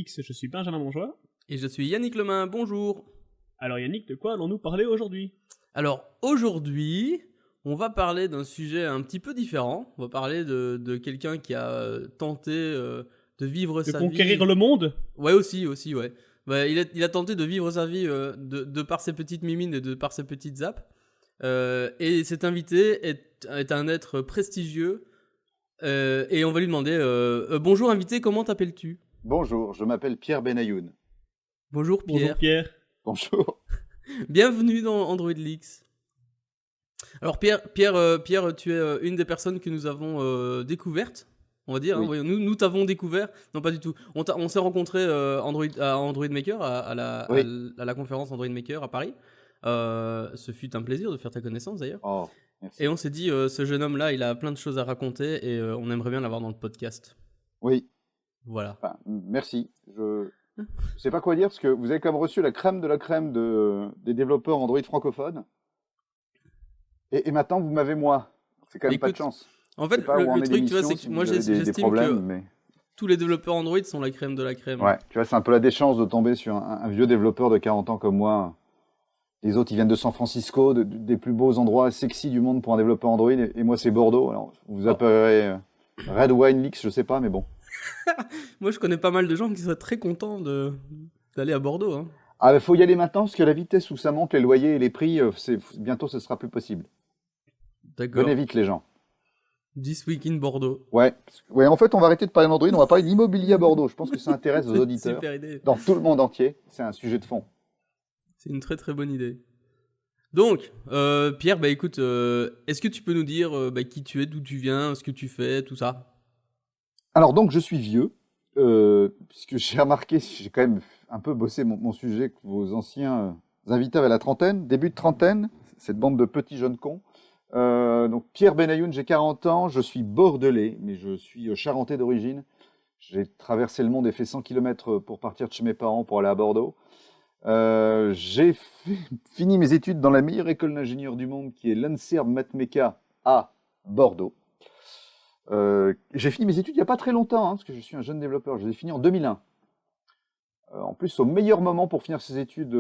X, je suis Benjamin Monjoie. Et je suis Yannick Lemain, bonjour. Alors Yannick, de quoi allons-nous parler aujourd'hui ? Alors aujourd'hui, on va parler d'un sujet un petit peu différent. On va parler de quelqu'un qui a tenté de vivre sa vie... De conquérir le monde ? Ouais, aussi, ouais. Bah, il a tenté de vivre sa vie de par ses petites mimines et de par ses petites zappes. Et cet invité est un être prestigieux. Et on va lui demander bonjour invité, comment t'appelles-tu ? Bonjour, je m'appelle Pierre Benayoun. Bonjour Pierre. Bonjour Pierre. Bonjour. Bienvenue dans Android Leaks. Alors Pierre, tu es une des personnes que nous avons découvertes, on va dire. Oui. Hein, nous t'avons découvert. Non, pas du tout. On s'est rencontrés à Android Maker, à la conférence Android Maker à Paris. Ce fut un plaisir de faire ta connaissance d'ailleurs. Oh, merci. Et on s'est dit, ce jeune homme-là, il a plein de choses à raconter et on aimerait bien l'avoir dans le podcast. Oui. Voilà. Enfin, merci. Je sais pas quoi dire parce que vous avez quand même reçu la crème de la crème des développeurs Android francophones. Et maintenant, vous m'avez moi. C'est quand même pas de chance. En fait, le truc, tu vois, c'est que moi, j'estime que tous les développeurs Android sont la crème de la crème. Ouais, tu vois, c'est un peu la déchance de tomber sur un vieux développeur de 40 ans comme moi. Les autres, ils viennent de San Francisco, des plus beaux endroits sexy du monde pour un développeur Android. Et moi, c'est Bordeaux. Alors, vous appellerez Red Wine Leaks, je sais pas, mais bon. Moi, je connais pas mal de gens qui seraient très contents d'aller à Bordeaux. Hein. Ah, il faut y aller maintenant parce que la vitesse où ça monte, les loyers et les prix, bientôt, ce sera plus possible. D'accord. Venez vite, les gens. This Week in Bordeaux. Ouais, en fait, on va arrêter de parler d'Android, on va parler d'immobilier à Bordeaux. Je pense que ça intéresse aux auditeurs. Super idée. Dans tout le monde entier, c'est un sujet de fond. C'est une très très bonne idée. Donc, Pierre, bah écoute, est-ce que tu peux nous dire qui tu es, d'où tu viens, ce que tu fais, tout ça ? Alors donc, je suis vieux, puisque j'ai remarqué, j'ai quand même un peu bossé mon sujet que vos anciens invités avaient la trentaine, début de trentaine, cette bande de petits jeunes cons. Donc Pierre Benayoun, j'ai 40 ans, je suis bordelais, mais je suis charentais d'origine. J'ai traversé le monde et fait 100 km pour partir de chez mes parents pour aller à Bordeaux. J'ai fini mes études dans la meilleure école d'ingénieurs du monde, qui est l'Anserbe Matmeka à Bordeaux. J'ai fini mes études il n'y a pas très longtemps, parce que je suis un jeune développeur. Je les ai finies en 2001. En plus, au meilleur moment pour finir ses études,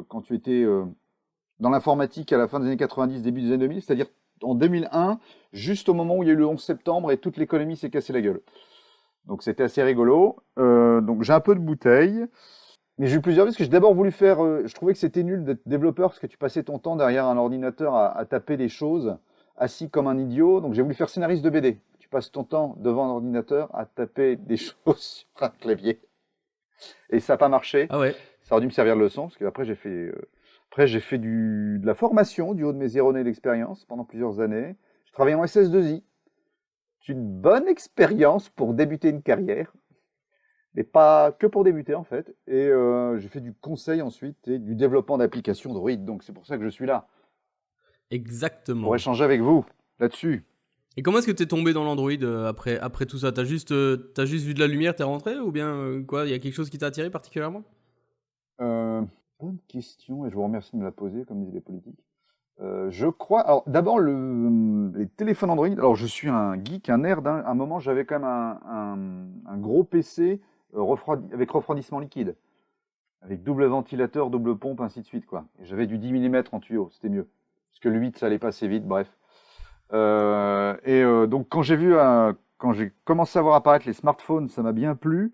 quand tu étais dans l'informatique à la fin des années 90, début des années 2000, c'est-à-dire en 2001, juste au moment où il y a eu le 11 septembre et toute l'économie s'est cassée la gueule. Donc c'était assez rigolo. Donc j'ai un peu de bouteille. Mais j'ai eu plusieurs vies parce que j'ai d'abord voulu faire... je trouvais que c'était nul d'être développeur parce que tu passais ton temps derrière un ordinateur à taper des choses, assis comme un idiot. Donc j'ai voulu faire scénariste de BD. Tu passes ton temps devant un ordinateur à taper des choses sur un clavier. Et ça n'a pas marché. Ah ouais. Ça aurait dû me servir de leçon parce qu'après j'ai fait de la formation du haut de mes 0 années d'expérience pendant plusieurs années. J'ai travaillé en SS2I. C'est une bonne expérience pour débuter une carrière. Mais pas que pour débuter en fait. Et j'ai fait du conseil ensuite et du développement d'applications Android. Donc c'est pour ça que je suis là. Exactement. Pour échanger avec vous là-dessus. Et comment est-ce que t'es tombé dans l'Android après tout ça ? T'as juste vu de la lumière, t'es rentré ? Ou bien quoi ? Il y a quelque chose qui t'a attiré particulièrement ? Bonne question et je vous remercie de me la poser comme disent les politiques. Je crois... Alors d'abord les téléphones Android. Alors je suis un geek, un nerd. À un moment j'avais quand même un gros PC avec refroidissement liquide. Avec double ventilateur, double pompe, ainsi de suite, quoi. Et j'avais du 10 mm en tuyau, c'était mieux. Parce que le 8, ça allait pas assez vite, bref. Donc, quand j'ai commencé à voir apparaître les smartphones, ça m'a bien plu.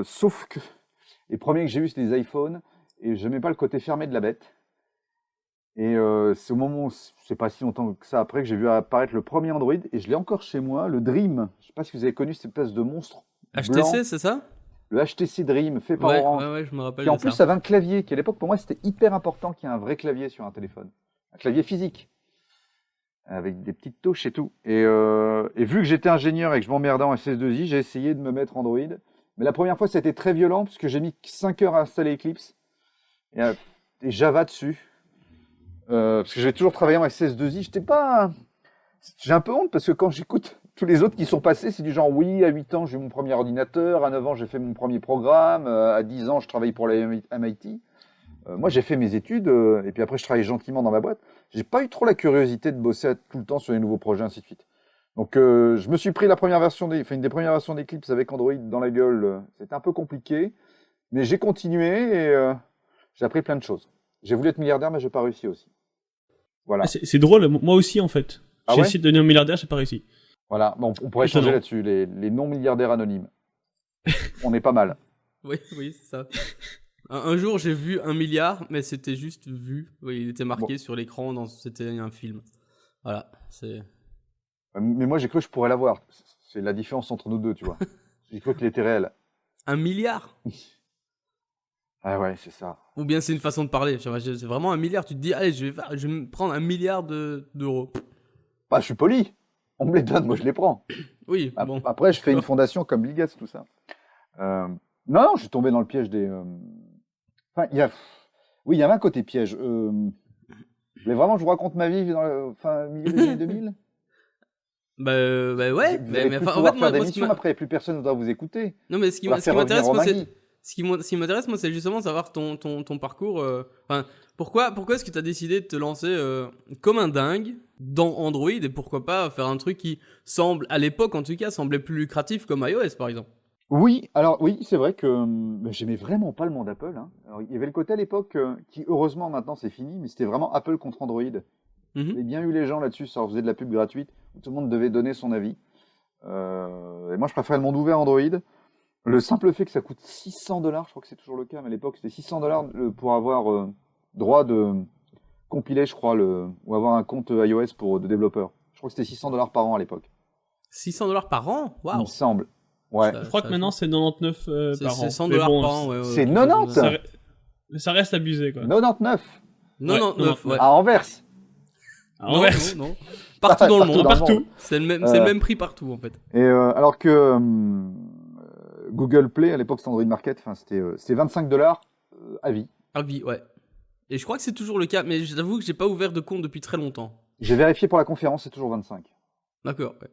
Sauf que les premiers que j'ai vus, c'était les iPhones. Et j'aimais pas le côté fermé de la bête. Et c'est au moment, c'est pas si longtemps que ça après, que j'ai vu apparaître le premier Android. Et je l'ai encore chez moi, le Dream. Je sais pas si vous avez connu cette espèce de monstre HTC, blanc. c'est ça ? Le HTC Dream, fait par Orange. Ouais, je me rappelle. Qui en plus avait un clavier, qui à l'époque pour moi c'était hyper important qu'il y ait un vrai clavier sur un téléphone. Un clavier physique. Avec des petites touches et tout. Et vu que j'étais ingénieur et que je m'emmerdais en SS2I, j'ai essayé de me mettre Android. Mais la première fois ça a été très violent parce que j'ai mis 5 heures à installer Eclipse. Et Java dessus. Parce que j'ai toujours travaillé en SS2I. J'ai un peu honte parce que quand j'écoute tous les autres qui sont passés, c'est du genre, oui, à 8 ans, j'ai eu mon premier ordinateur, à 9 ans, j'ai fait mon premier programme, à 10 ans, je travaille pour la MIT. Moi, j'ai fait mes études, et puis après, je travaillais gentiment dans ma boîte. J'ai pas eu trop la curiosité de bosser tout le temps sur les nouveaux projets, ainsi de suite. Donc, je me suis pris une des premières versions d'Eclipse avec Android dans la gueule. C'était un peu compliqué, mais j'ai continué et j'ai appris plein de choses. J'ai voulu être milliardaire, mais j'ai pas réussi aussi. Voilà. Ah, c'est drôle, moi aussi en fait. Ah J'ai ouais essayé de devenir milliardaire, j'ai pas réussi. Voilà. Bon, on pourrait Étonnant. changer là-dessus, les non-milliardaires anonymes. On est pas mal. Oui, oui, c'est ça. Un jour, j'ai vu 1 milliard, mais c'était juste vu. Oui, il était marqué sur l'écran, c'était un film. Voilà, c'est... Mais moi, j'ai cru que je pourrais l'avoir. C'est la différence entre nous deux, tu vois. J'ai cru qu'il était réel. 1 milliard? Ah ouais, c'est ça. Ou bien c'est une façon de parler. C'est vraiment 1 milliard. Tu te dis, allez, je vais me prendre 1 milliard d'euros. Bah, je suis poli. On me les donne, moi je les prends. Oui, bon. Après, je fais une fondation comme Bill Gates, tout ça. Non, je suis tombé dans le piège des. Enfin, oui, il y avait un côté piège. Vous voulez vraiment que je vous raconte ma vie dans le milieu des années 2000? Bah ouais. Vous allez Mais plus enfin, en pouvoir fait, faire moi, d'émissions, après, plus personne ne doit vous écouter. Non, mais ce qui On va faire m'intéresse, revenir moi, Romagui. ce qui m'intéresse, moi, c'est justement savoir ton parcours. Enfin, pourquoi est-ce que tu as décidé de te lancer comme un dingue dans Android et pourquoi pas faire un truc qui semble, à l'époque en tout cas, semblait plus lucratif comme iOS par exemple? Oui, alors oui, c'est vrai que j'aimais vraiment pas le monde Apple. Hein. Alors, il y avait le côté à l'époque qui, heureusement, maintenant c'est fini, mais c'était vraiment Apple contre Android. Il y avait bien eu les gens là-dessus, ça leur faisait de la pub gratuite, où tout le monde devait donner son avis. Et moi, je préférais le monde ouvert Android. Le simple fait que ça coûte $600, je crois que c'est toujours le cas, mais à l'époque c'était $600 pour avoir droit de compiler, je crois, ou avoir un compte iOS de développeur. Je crois que c'était $600 par an à l'époque. 600$ par an? Il Waouh! me semble. Ouais. Je crois que maintenant c'est 99 par an. C'est 100$ Mais bon, par an, ouais. c'est quelque 90. chose comme ça. Ça reste abusé quoi. 99 99, ouais. à Anvers. Ah, Anvers. Non. Partout dans le monde. dans le Partout. monde. C'est le même prix partout en fait. Et alors que Google Play, à l'époque c'était Android Market, c'était $25 à vie. Ah oui, ouais. Et je crois que c'est toujours le cas, mais j'avoue que j'ai pas ouvert de compte depuis très longtemps. J'ai vérifié pour la conférence, c'est toujours 25. D'accord, ouais.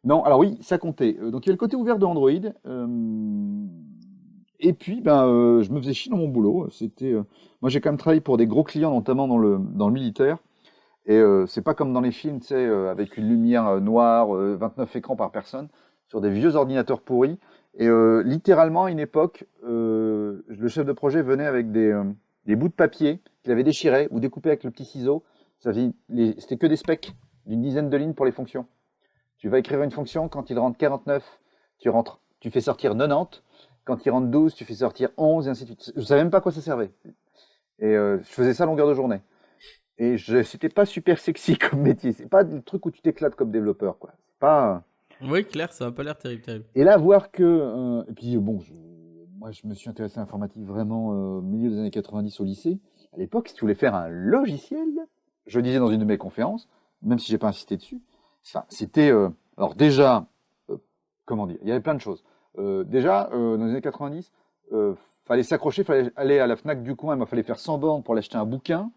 Non, alors oui, ça comptait. Donc il y a le côté ouvert de Android. Et puis, je me faisais chier dans mon boulot. Moi, j'ai quand même travaillé pour des gros clients, notamment dans le militaire. Et c'est pas comme dans les films, tu sais, avec une lumière noire, 29 écrans par personne, sur des vieux ordinateurs pourris. Et littéralement, à une époque, le chef de projet venait avec des bouts de papier qu'il avait déchirés ou découpés avec le petit ciseau. C'était que des specs d'une dizaine de lignes pour les fonctions. Tu vas écrire une fonction, quand il rentre 49, tu fais sortir 90. Quand il rentre 12, tu fais sortir 11, et ainsi de suite. Je savais même pas à quoi ça servait. Et je faisais ça à longueur de journée. Et c'était pas super sexy comme métier. C'est pas le truc où tu t'éclates comme développeur, quoi. C'est pas. Oui, clair, ça a pas l'air terrible. Et là, voir que. Et puis, bon, moi, je me suis intéressé à l'informatique vraiment au milieu des années 90 au lycée. À l'époque, si tu voulais faire un logiciel, je le disais dans une de mes conférences, même si j'ai pas insisté dessus, c'était. Alors, déjà, comment dire, il y avait plein de choses. Déjà, dans les années 90, fallait s'accrocher, fallait aller à la Fnac du coin, il fallait faire 100 bornes pour aller acheter un bouquin.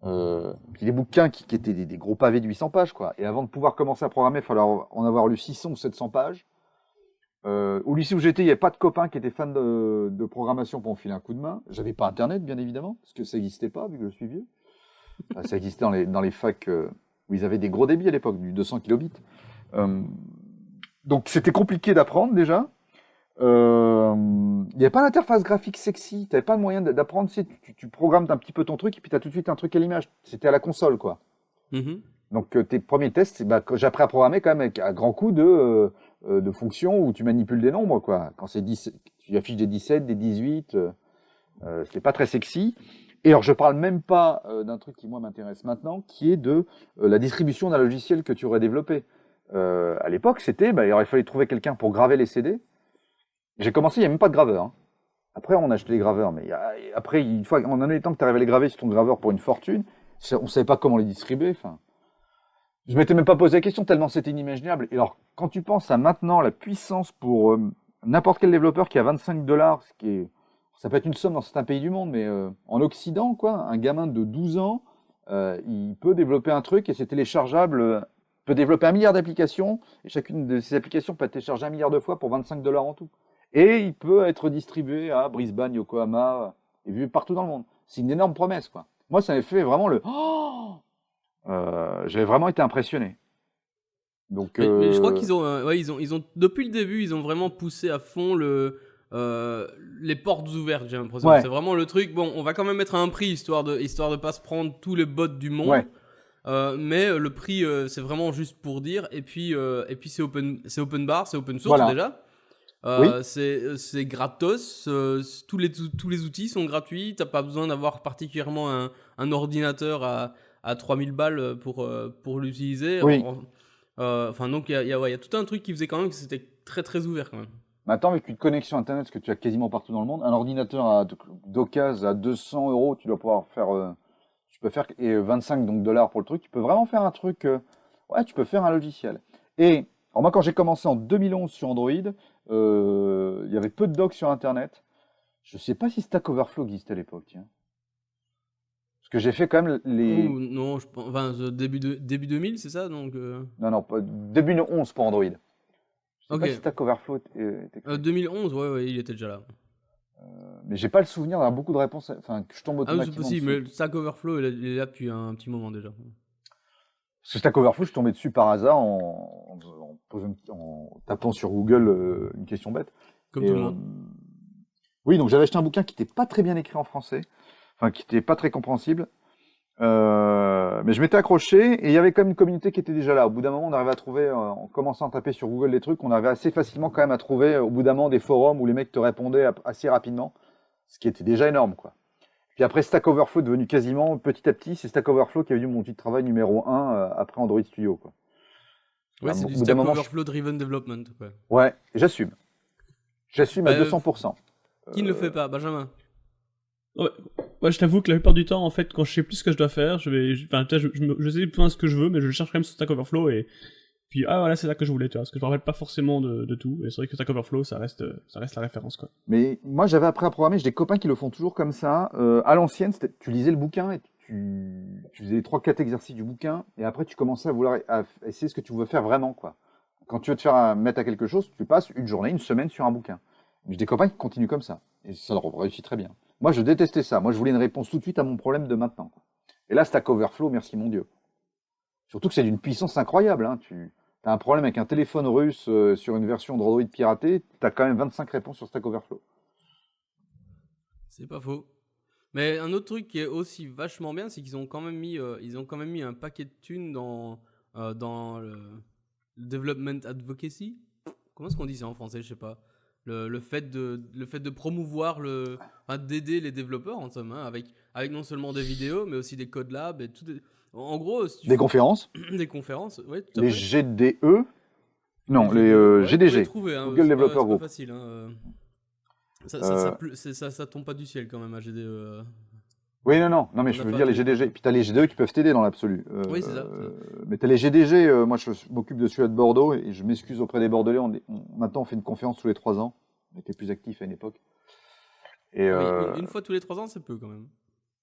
Puis les bouquins qui étaient des gros pavés de 800 pages, quoi. Et avant de pouvoir commencer à programmer, il fallait en avoir lu 600 ou 700 pages. Au lycée où j'étais, il n'y avait pas de copains qui étaient fans de programmation pour me filer un coup de main. J'avais pas Internet, bien évidemment, parce que ça n'existait pas, vu que je suis vieux. Enfin, ça existait dans les facs où ils avaient des gros débits à l'époque, du 200 kilobits. Donc c'était compliqué d'apprendre déjà. Il n'y avait pas d'interface graphique sexy, tu n'avais pas le moyen d'apprendre. Tu programmes un petit peu ton truc et puis tu as tout de suite un truc à l'image. C'était à la console, quoi. Mm-hmm. Donc tes premiers tests, j'ai appris à programmer quand même avec un grand coup de fonctions où tu manipules des nombres, quoi. Quand c'est 10, tu affiches des 17, des 18, c'était pas très sexy. Et alors je parle même pas d'un truc qui moi m'intéresse maintenant, qui est de la distribution d'un logiciel que tu aurais développé. À l'époque, il aurait fallu trouver quelqu'un pour graver les CD. J'ai commencé, il n'y a même pas de graveur. Hein. Après, on a acheté les graveurs, mais après, une fois, en un temps que tu arrives à les graver sur ton graveur pour une fortune, on ne savait pas comment les distribuer. Enfin, je m'étais même pas posé la question tellement c'était inimaginable. Et alors, quand tu penses à maintenant la puissance pour n'importe quel développeur qui a $25, ça peut être une somme dans certains pays du monde, mais en Occident, quoi, un gamin de 12 ans, il peut développer un truc et c'est téléchargeable. Peut développer 1 milliard d'applications et chacune de ces applications peut être téléchargée 1 milliard de fois pour $25 en tout. Et il peut être distribué à Brisbane, Yokohama et vu partout dans le monde. C'est une énorme promesse, quoi. Moi, ça m'a fait vraiment J'avais vraiment été impressionné. Donc, Mais je crois qu'ils ont, ils ont depuis le début, ils ont vraiment poussé à fond les portes ouvertes. J'ai l'impression. Ouais. C'est vraiment le truc. Bon, on va quand même mettre un prix histoire de pas se prendre tous les bots du monde. Ouais. Mais le prix, c'est vraiment juste pour dire. Et puis c'est open bar, c'est open source Voilà. déjà. Oui. C'est gratos. Tous les outils sont gratuits. T'as pas besoin d'avoir particulièrement un ordinateur à 3000 balles pour l'utiliser. Oui. Enfin, donc, il y a tout un truc qui faisait quand même que c'était très très ouvert quand même. Maintenant, avec une connexion Internet, ce que tu as quasiment partout dans le monde, un ordinateur d'occasion à 200 euros, tu dois pouvoir faire, tu peux faire, et 25 donc, dollars pour le truc, tu peux vraiment faire un truc, ouais, tu peux faire un logiciel. Et alors moi, quand j'ai commencé en 2011 sur Android, il y avait peu de docs sur Internet. Je sais pas si Stack Overflow existait à l'époque, tiens. Parce que j'ai fait quand même les... Ouh, non, je pense, enfin, début 2000, c'est ça donc, Non, pas, début de 11 pour Android. Je sais Ok. pas si Stack Overflow était créé. 2011, ouais, il était déjà là. Mais j'ai pas le souvenir d'avoir beaucoup de réponses, enfin, que je tombe Ah oui, c'est automatiquement possible, dessus. mais Stack Overflow, il est là depuis un petit moment déjà. Parce que Stack Overflow, je suis tombé dessus par hasard en tapant sur Google une question bête. Comme Et, tout le monde. oui, donc j'avais acheté un bouquin qui n'était pas très bien écrit en français, enfin qui n'était pas très compréhensible. Mais je m'étais accroché et il y avait quand même une communauté qui était déjà là. Au bout d'un moment, on arrivait à trouver, en commençant à taper sur Google des trucs, on arrivait assez facilement quand même à trouver, au bout d'un moment, des forums où les mecs te répondaient assez rapidement, ce qui était déjà énorme, quoi. Puis après, Stack Overflow est devenu quasiment, petit à petit, c'est Stack Overflow qui est devenu mon outil de travail numéro 1 après Android Studio, quoi. Ouais, À c'est un du bout d'un Stack moment, Overflow Driven Development. Ouais. Ouais, et j'assume. J'assume à Bah, 200%. Qui ne le fait pas, Benjamin? Ouais. Ouais, je t'avoue que la plupart du temps, en fait, quand je sais plus ce que je dois faire, enfin, tu vois, je sais plus ce que je veux, mais je cherche quand même sur Stack Overflow et puis, ah voilà, c'est ça que je voulais, tu vois, parce que je me rappelle pas forcément de tout, et c'est vrai que Stack Overflow, ça reste la référence, quoi. Mais moi, j'avais appris à programmer, j'ai des copains qui le font toujours comme ça. À l'ancienne, tu lisais le bouquin et tu faisais les 3-4 exercices du bouquin, et après, tu commençais à essayer ce que tu veux faire vraiment, quoi. Quand tu veux te faire mettre à quelque chose, tu passes une journée, une semaine sur un bouquin. Mais j'ai des copains qui continuent comme ça, et ça leur réussit très bien. Moi, je détestais ça. Moi, je voulais une réponse tout de suite à mon problème de maintenant, quoi. Et là, Stack Overflow, merci mon Dieu. Surtout que c'est d'une puissance incroyable, hein. Tu as un problème avec un téléphone russe sur une version d'Android piratée, tu as quand même 25 réponses sur Stack Overflow. C'est pas faux. Mais un autre truc qui est aussi vachement bien, c'est qu'ils ont quand même mis un paquet de thunes dans le development advocacy. Comment est-ce qu'on dit ça en français? Je sais pas. Le fait de promouvoir d'aider les développeurs en somme, hein, avec non seulement des vidéos, mais aussi des code labs et tout. En gros, si tu Des conférences, des conférences, ouais, tout à les fait. GDE, non, les ouais, GDG, vous pouvez trouver, hein, Google c'est Developer pas Group. facile. Hein, Euh, ça tombe pas du ciel quand même à GDE. Oui, non, mais On je n'a veux pas dire les tout. GDG. Puis tu as les GDE qui peuvent t'aider dans l'absolu. Oui, c'est ça. Mais tu as les GDG, moi je m'occupe de celui de Bordeaux et je m'excuse auprès des Bordelais. Maintenant, on fait une conférence tous les 3 ans. On était plus actifs à une époque. Et, Oui, une fois tous les 3 ans, c'est peu quand même.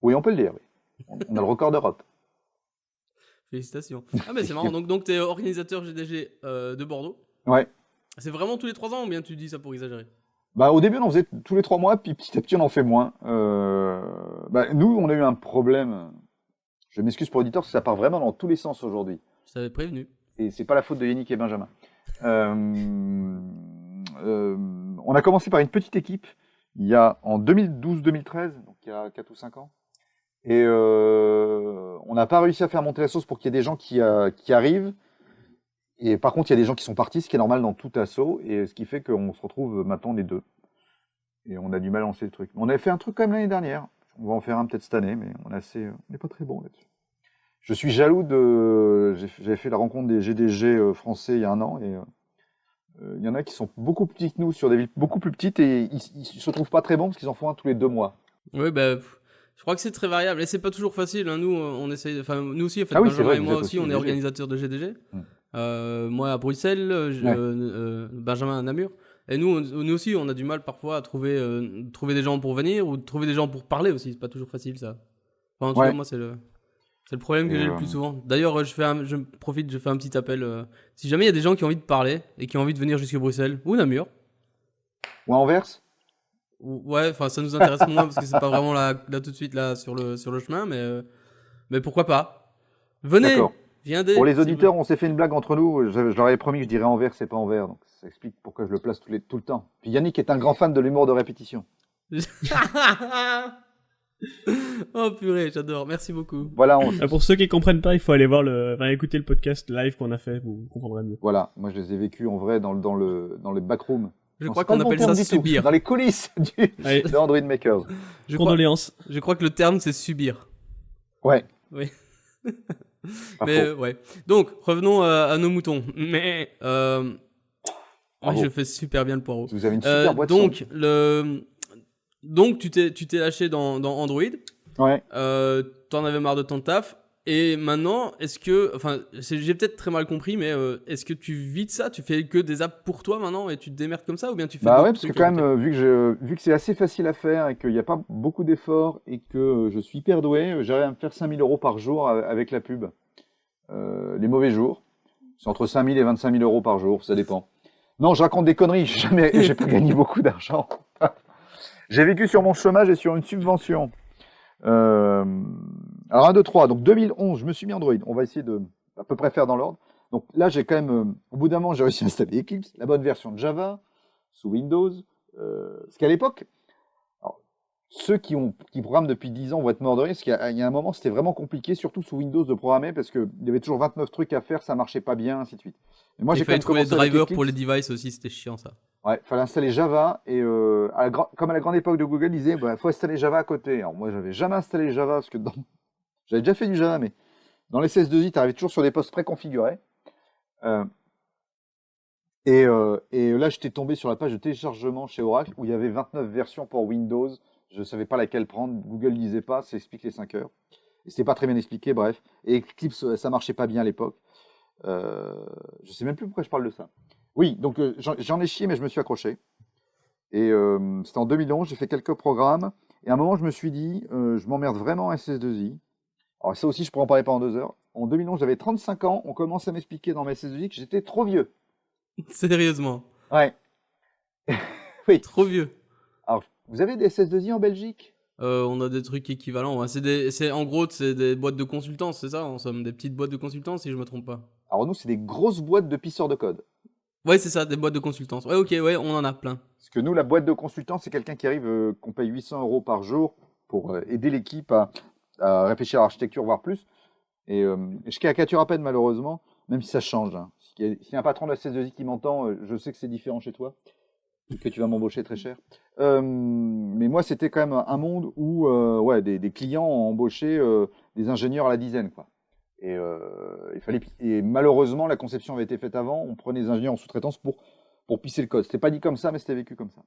oui, on peut le dire. Oui. On a le record d'Europe. Félicitations. Ah, mais c'est marrant. Donc tu es organisateur GDG de Bordeaux. Ouais. C'est vraiment tous les 3 ans ou bien tu dis ça pour exagérer? Bah, au début, on en faisait tous les 3 mois, puis petit à petit, on en fait moins. Nous, on a eu un problème. Je m'excuse pour l'auditeur, parce que ça part vraiment dans tous les sens aujourd'hui. Je t'avais prévenu. Et c'est pas la faute de Yannick et Benjamin. On a commencé par une petite équipe en 2012-2013, donc il y a 4 ou 5 ans. Et on n'a pas réussi à faire monter la sauce pour qu'il y ait des gens qui arrivent. Et par contre, il y a des gens qui sont partis, ce qui est normal dans tout assaut, et ce qui fait qu'on se retrouve maintenant les deux. Et on a du mal à lancer le truc. On avait fait un truc quand même l'année dernière. On va en faire un peut-être cette année, mais on n'est pas très bon là-dessus. Je suis jaloux j'avais fait la rencontre des GDG français il y a 1 an, et il y en a qui sont beaucoup plus petits que nous, sur des villes beaucoup plus petites, et ils se trouvent pas très bons parce qu'ils en font un tous les 2 mois. Oui, je crois que c'est très variable et c'est pas toujours facile. Hein. Nous, on essaye. Enfin, nous aussi, en fait, Ah oui, Benjamin c'est vrai, et vous moi êtes aussi, aussi on est GDG. organisateurs de GDG. Moi à Bruxelles, Benjamin à Namur. Et nous aussi, on a du mal parfois à trouver des gens pour venir ou trouver des gens pour parler aussi. C'est pas toujours facile ça. Enfin, en tout cas, moi, c'est le problème que j'ai le plus souvent. D'ailleurs, je fais un petit appel. Si jamais il y a des gens qui ont envie de parler et qui ont envie de venir jusqu'à Bruxelles ou Namur. Ou à Anvers. Ouais, enfin, ça nous intéresse moins parce que c'est pas vraiment là tout de suite là sur le chemin, mais pourquoi pas. Venez, D'accord. viendez. Pour les s'il vous auditeurs, on s'est fait une blague entre nous. Je leur avais promis que je dirais envers, c'est pas envers. Donc ça explique pourquoi je le place tout le temps. Puis Yannick est un grand fan de l'humour de répétition. plaît. Oh purée, j'adore. Merci beaucoup. Voilà, Pour ceux qui comprennent pas, il faut aller écouter le podcast live qu'on a fait, vous comprendrez mieux. voilà. Moi, je les ai vécus en vrai dans le backroom. Je Non, crois c'est pas qu'on le bon appelle terme ça du tout. subir. Dans les coulisses Allez, de Android Makers. Je crois, condoléances. je crois que le terme c'est subir. Ouais. Oui. Pas Mais faux. ouais. Donc, revenons à nos moutons. Mais Bravo. je fais super bien le poireau. Vous avez une super boîte son. Donc tu t'es lâché dans Android. Ouais. T'en avais marre de ton taf. Et maintenant, j'ai peut-être très mal compris, mais est-ce que tu vis de ça? Tu fais que des apps pour toi maintenant et tu te démerdes comme ça, ou bien tu fais Bah d'autres ouais, parce que trucs quand à côté? même, vu que c'est assez facile à faire et qu'il n'y a pas beaucoup d'efforts et que je suis hyper doué, j'arrive à me faire 5 000 euros par jour avec la pub. Les mauvais jours, c'est entre 5 000 et 25 000 euros par jour, ça dépend. Non, je raconte des conneries, j'ai pas gagné beaucoup d'argent. J'ai vécu sur mon chômage et sur une subvention. Alors 1, 2, 3, donc 2011, je me suis mis Android. On va essayer de à peu près faire dans l'ordre. Donc là, j'ai quand même, au bout d'un moment, j'ai réussi à installer Eclipse, la bonne version de Java, sous Windows. Parce qu'à l'époque, alors, ceux qui programment depuis 10 ans vont être morts de rire, parce qu'il y a un moment, c'était vraiment compliqué, surtout sous Windows, de programmer, parce qu'il y avait toujours 29 trucs à faire, ça marchait pas bien, ainsi de suite. Et moi, Il j'ai quand fallait même trouver les commencé avec drivers pour les Eclipse. devices aussi, c'était chiant ça. Ouais, fallait installer Java et comme à la grande époque de Google, ils disaient bah, faut installer Java à côté. Alors moi, j'avais jamais installé Java parce que j'avais déjà fait du Java, mais dans les CS2I, tu arrivais toujours sur des postes préconfigurés. Euh, et là, j'étais tombé sur la page de téléchargement chez Oracle où il y avait 29 versions pour Windows. Je ne savais pas laquelle prendre. Google ne disait pas, ça explique les 5 heures. Et c'était pas très bien expliqué, bref. Et Eclipse, ça marchait pas bien à l'époque. Je sais même plus pourquoi je parle de ça. Oui, donc j'en ai chié, mais je me suis accroché. Et c'était en 2011, j'ai fait quelques programmes. Et à un moment, je me suis dit, je m'emmerde vraiment à SS2I. Alors ça aussi, je pourrais en parler pendant 2 heures. En 2011, j'avais 35 ans. On commence à m'expliquer dans mes SS2I que j'étais trop vieux. Sérieusement. Ouais. Oui. Trop vieux. Alors, vous avez des SS2I en Belgique? On a des trucs équivalents. Ouais. En gros, c'est des boîtes de consultance, c'est ça? En somme, des petites boîtes de consultance, si je me trompe pas. Alors nous, c'est des grosses boîtes de pisseurs de code. Ouais, c'est ça, des boîtes de consultance. Ouais, ok, ouais, on en a plein. Parce que nous, la boîte de consultant, c'est quelqu'un qui arrive, qu'on paye 800 euros par jour pour aider l'équipe à réfléchir à l'architecture, voire plus. Et je caricature à peine, malheureusement, même si ça change. Hein. S'il y a un patron de la CS2I qui m'entend, je sais que c'est différent chez toi, et que tu vas m'embaucher très cher. Mais moi, c'était quand même un monde où ouais, des clients ont embauché des ingénieurs à la dizaine, quoi. Et, et malheureusement, la conception avait été faite avant. On prenait des ingénieurs en sous-traitance pour pisser le code. C'était pas dit comme ça, mais c'était vécu comme ça.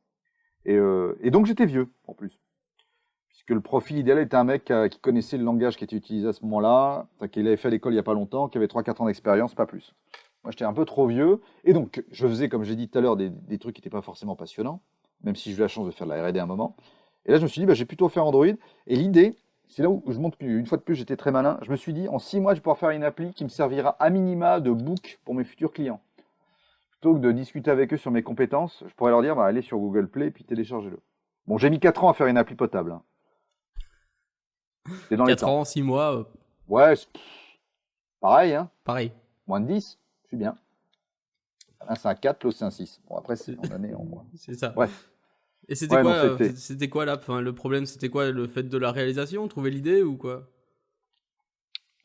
Et donc j'étais vieux, en plus. Puisque le profil idéal était un mec qui connaissait le langage qui était utilisé à ce moment-là, qu'il avait fait à l'école il n'y a pas longtemps, qui avait 3-4 ans d'expérience, pas plus. Moi, j'étais un peu trop vieux. Et donc, je faisais, comme j'ai dit tout à l'heure, des trucs qui n'étaient pas forcément passionnants, même si j'ai eu la chance de faire de la R&D à un moment. Et là, je me suis dit, bah, j'ai plutôt fait Android. Et l'idée, c'est là où je montre qu'une fois de plus, j'étais très malin. Je me suis dit, en 6 mois, je vais pouvoir faire une appli qui me servira à minima de book pour mes futurs clients. Plutôt que de discuter avec eux sur mes compétences, je pourrais leur dire, bah, allez sur Google Play et puis téléchargez-le. Bon, j'ai mis 4 ans à faire une appli potable. Hein. C'est dans les 4 temps. ans, 6 mois, Ouais, pareil, hein. pareil. Moins de 10, je suis bien. Là, c'est un 4, l'autre, c'est un 6. Bon, après, c'est en année, en mois. C'est ça. Bref. Et c'était Ouais, quoi, non, c'était quoi là, le problème, c'était quoi, le fait de la réalisation, trouver l'idée ou quoi?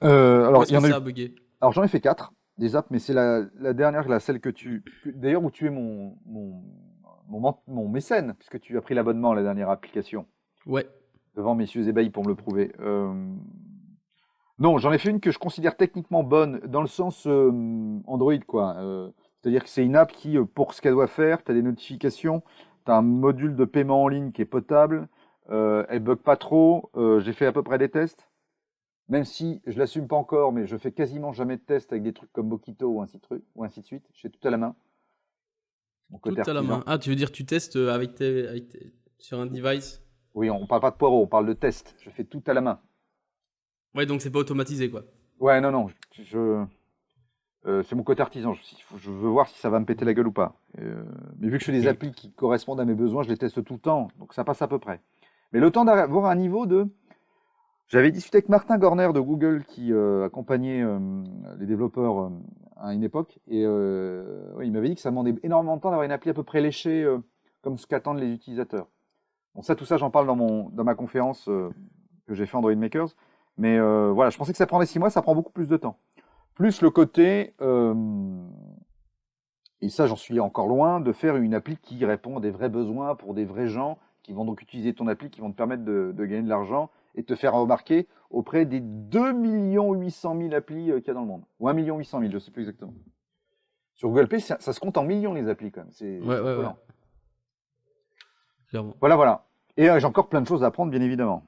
Alors, Est-ce il y en que a ça eu. a bugué? Alors, j'en ai fait 4 des apps, mais c'est la dernière, celle d'ailleurs, où tu es mon mécène, puisque tu as pris l'abonnement à la dernière application, Ouais. devant messieurs ébahis pour me le prouver. Non, j'en ai fait une que je considère techniquement bonne, dans le sens Android, quoi. C'est-à-dire que c'est une app qui, pour ce qu'elle doit faire, tu as des notifications, tu as un module de paiement en ligne qui est potable, elle bug pas trop, j'ai fait à peu près des tests. Même si je l'assume pas encore, mais je fais quasiment jamais de tests avec des trucs comme Bokito ou ainsi de suite. Je fais tout à la main. Mon Tout côté à la artisan. main. Ah, tu veux dire tu testes sur un device? Oui, on parle pas de poireaux, on parle de test. Je fais tout à la main. Ouais, donc c'est pas automatisé quoi. Ouais, non. C'est mon côté artisan. Je veux voir si ça va me péter la gueule ou pas. Mais vu que je fais des applis qui correspondent à mes besoins, je les teste tout le temps. Donc ça passe à peu près. Mais le temps d'avoir un niveau de... J'avais discuté avec Martin Gorner de Google qui accompagnait les développeurs à une époque et ouais, il m'avait dit que ça demandait énormément de temps d'avoir une appli à peu près léchée comme ce qu'attendent les utilisateurs. Bon, tout ça, j'en parle dans ma conférence que j'ai fait Android Makers. Mais voilà, je pensais que ça prendrait 6 mois, ça prend beaucoup plus de temps. Plus le côté, et ça j'en suis encore loin, de faire une appli qui répond à des vrais besoins pour des vrais gens qui vont donc utiliser ton appli, qui vont te permettre de gagner de l'argent et te faire remarquer auprès des 2 800 000 applis qu'il y a dans le monde. Ou 1 800 000, je ne sais plus exactement. Sur Google Play, ça se compte en millions les applis quand même. C'est Ouais. Clairement. Voilà. Et j'ai encore plein de choses à apprendre, bien évidemment.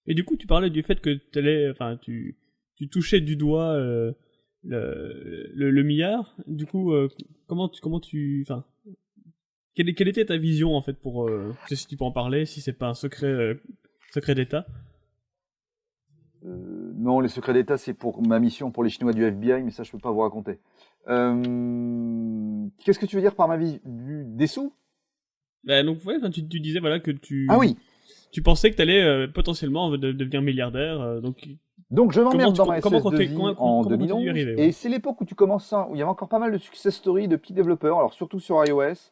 Et du coup, tu parlais du fait que tu touchais du doigt le milliard. Du coup, quelle était ta vision en fait pour, je sais si tu peux en parler, si c'est pas un secret d'État. Non, les secrets d'État, c'est pour ma mission pour les Chinois du FBI, mais ça, je peux pas vous raconter. Qu'est-ce que tu veux dire par ma vie des sous? Donc ouais, tu disais voilà que Ah oui. Tu pensais que tu allais potentiellement devenir milliardaire, donc je m'emmerde dans ma comment SS2I en 2011, arrivé, ouais. et c'est l'époque où tu commences ça, où il y avait encore pas mal de success stories de petits développeurs, alors surtout sur iOS,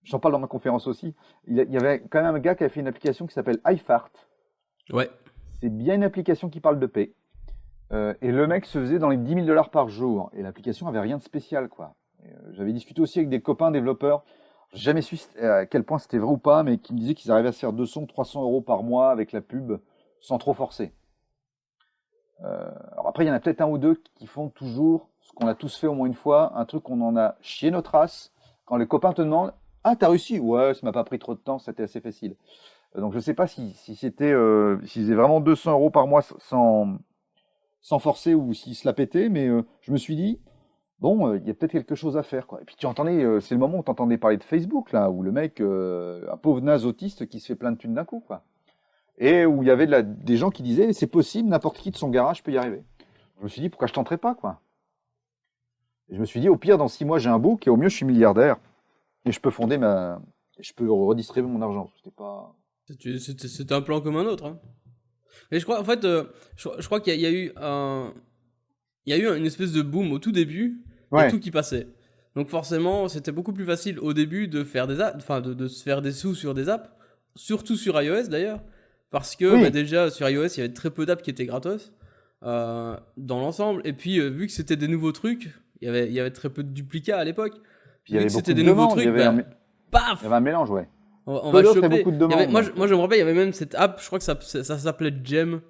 j'en parle dans ma conférence aussi, il y avait quand même un gars qui a fait une application qui s'appelle iFart. Ouais. C'est bien une application qui parle de paix, et le mec se faisait dans les 10 000 $ par jour, et l'application avait rien de spécial, quoi. J'avais discuté aussi avec des copains développeurs, j'ai jamais su à quel point c'était vrai ou pas, mais qui me disaient qu'ils arrivaient à se faire 200-300 € par mois avec la pub, sans trop forcer. Alors après, il y en a peut-être un ou deux qui font toujours ce qu'on a tous fait au moins une fois, un truc qu'on en a chié notre race, quand les copains te demandent « Ah, t'as réussi ?» Ouais, ça m'a pas pris trop de temps, c'était assez facile. Donc je sais pas si c'était, s'ils faisaient vraiment 200 € par mois sans forcer ou s'ils se la pétaient, mais je me suis dit, bon, il y a peut-être quelque chose à faire, quoi. Et puis tu entendais, c'est le moment où tu entendais parler de Facebook, là, où le mec, un pauvre naze autiste qui se fait plein de thunes d'un coup, quoi. Et où il y avait des gens qui disaient, c'est possible, n'importe qui de son garage peut y arriver. Je me suis dit, pourquoi je tenterais pas, quoi. Et je me suis dit, au pire, dans 6 mois, j'ai un book, et au mieux, je suis milliardaire. Et je peux je peux redistribuer mon argent. C'était un plan comme un autre. Hein. Mais je crois, en fait, je crois qu'il y a eu une espèce de boom au tout début, Ouais. et tout qui passait. Donc forcément, c'était beaucoup plus facile au début de faire des apps, enfin de se faire des sous sur des apps, surtout sur iOS d'ailleurs, parce que Oui. déjà sur iOS, il y avait très peu d'apps qui étaient gratos dans l'ensemble, et puis vu que c'était des nouveaux trucs, il y avait très peu de duplicats à l'époque. Puis il y avait Vu que beaucoup c'était de des nouveaux demandes, trucs, il paf, y avait un mélange, ouais. on Peu va d'offres et choper. beaucoup de demandes, Moi, donc, je me rappelle, il y avait même cette app, je crois que ça s'appelait Gem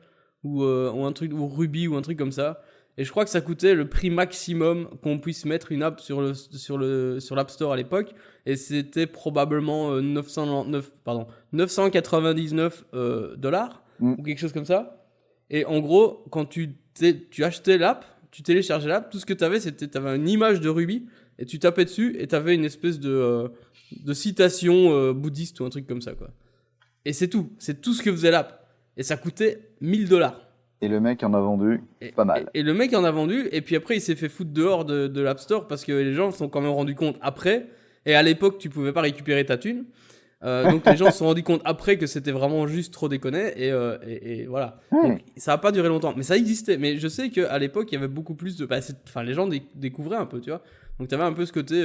ou un truc, ou Ruby ou un truc comme ça. Et je crois que ça coûtait le prix maximum qu'on puisse mettre une app sur l'App Store à l'époque. Et c'était probablement 999 dollars ou quelque chose comme ça. Et en gros, quand tu achetais l'app, tu téléchargeais l'app, tout ce que tu avais une image de Ruby et tu tapais dessus et tu avais une espèce de citation bouddhiste ou un truc comme ça, quoi. Et c'est tout ce que faisait l'app. Et ça coûtait 1000 $. Et le mec en a vendu pas mal. Et le mec en a vendu, et puis après il s'est fait foutre dehors de l'App Store parce que les gens se sont quand même rendus compte après. Et à l'époque, tu pouvais pas récupérer ta thune. Donc les gens se sont rendus compte après que c'était vraiment juste trop déconné. Et voilà. Ouais. Donc ça a pas duré longtemps. Mais ça existait. Mais je sais qu'à l'époque, il y avait beaucoup plus de. Enfin, les gens découvraient un peu, tu vois. Donc t'avais un peu ce côté.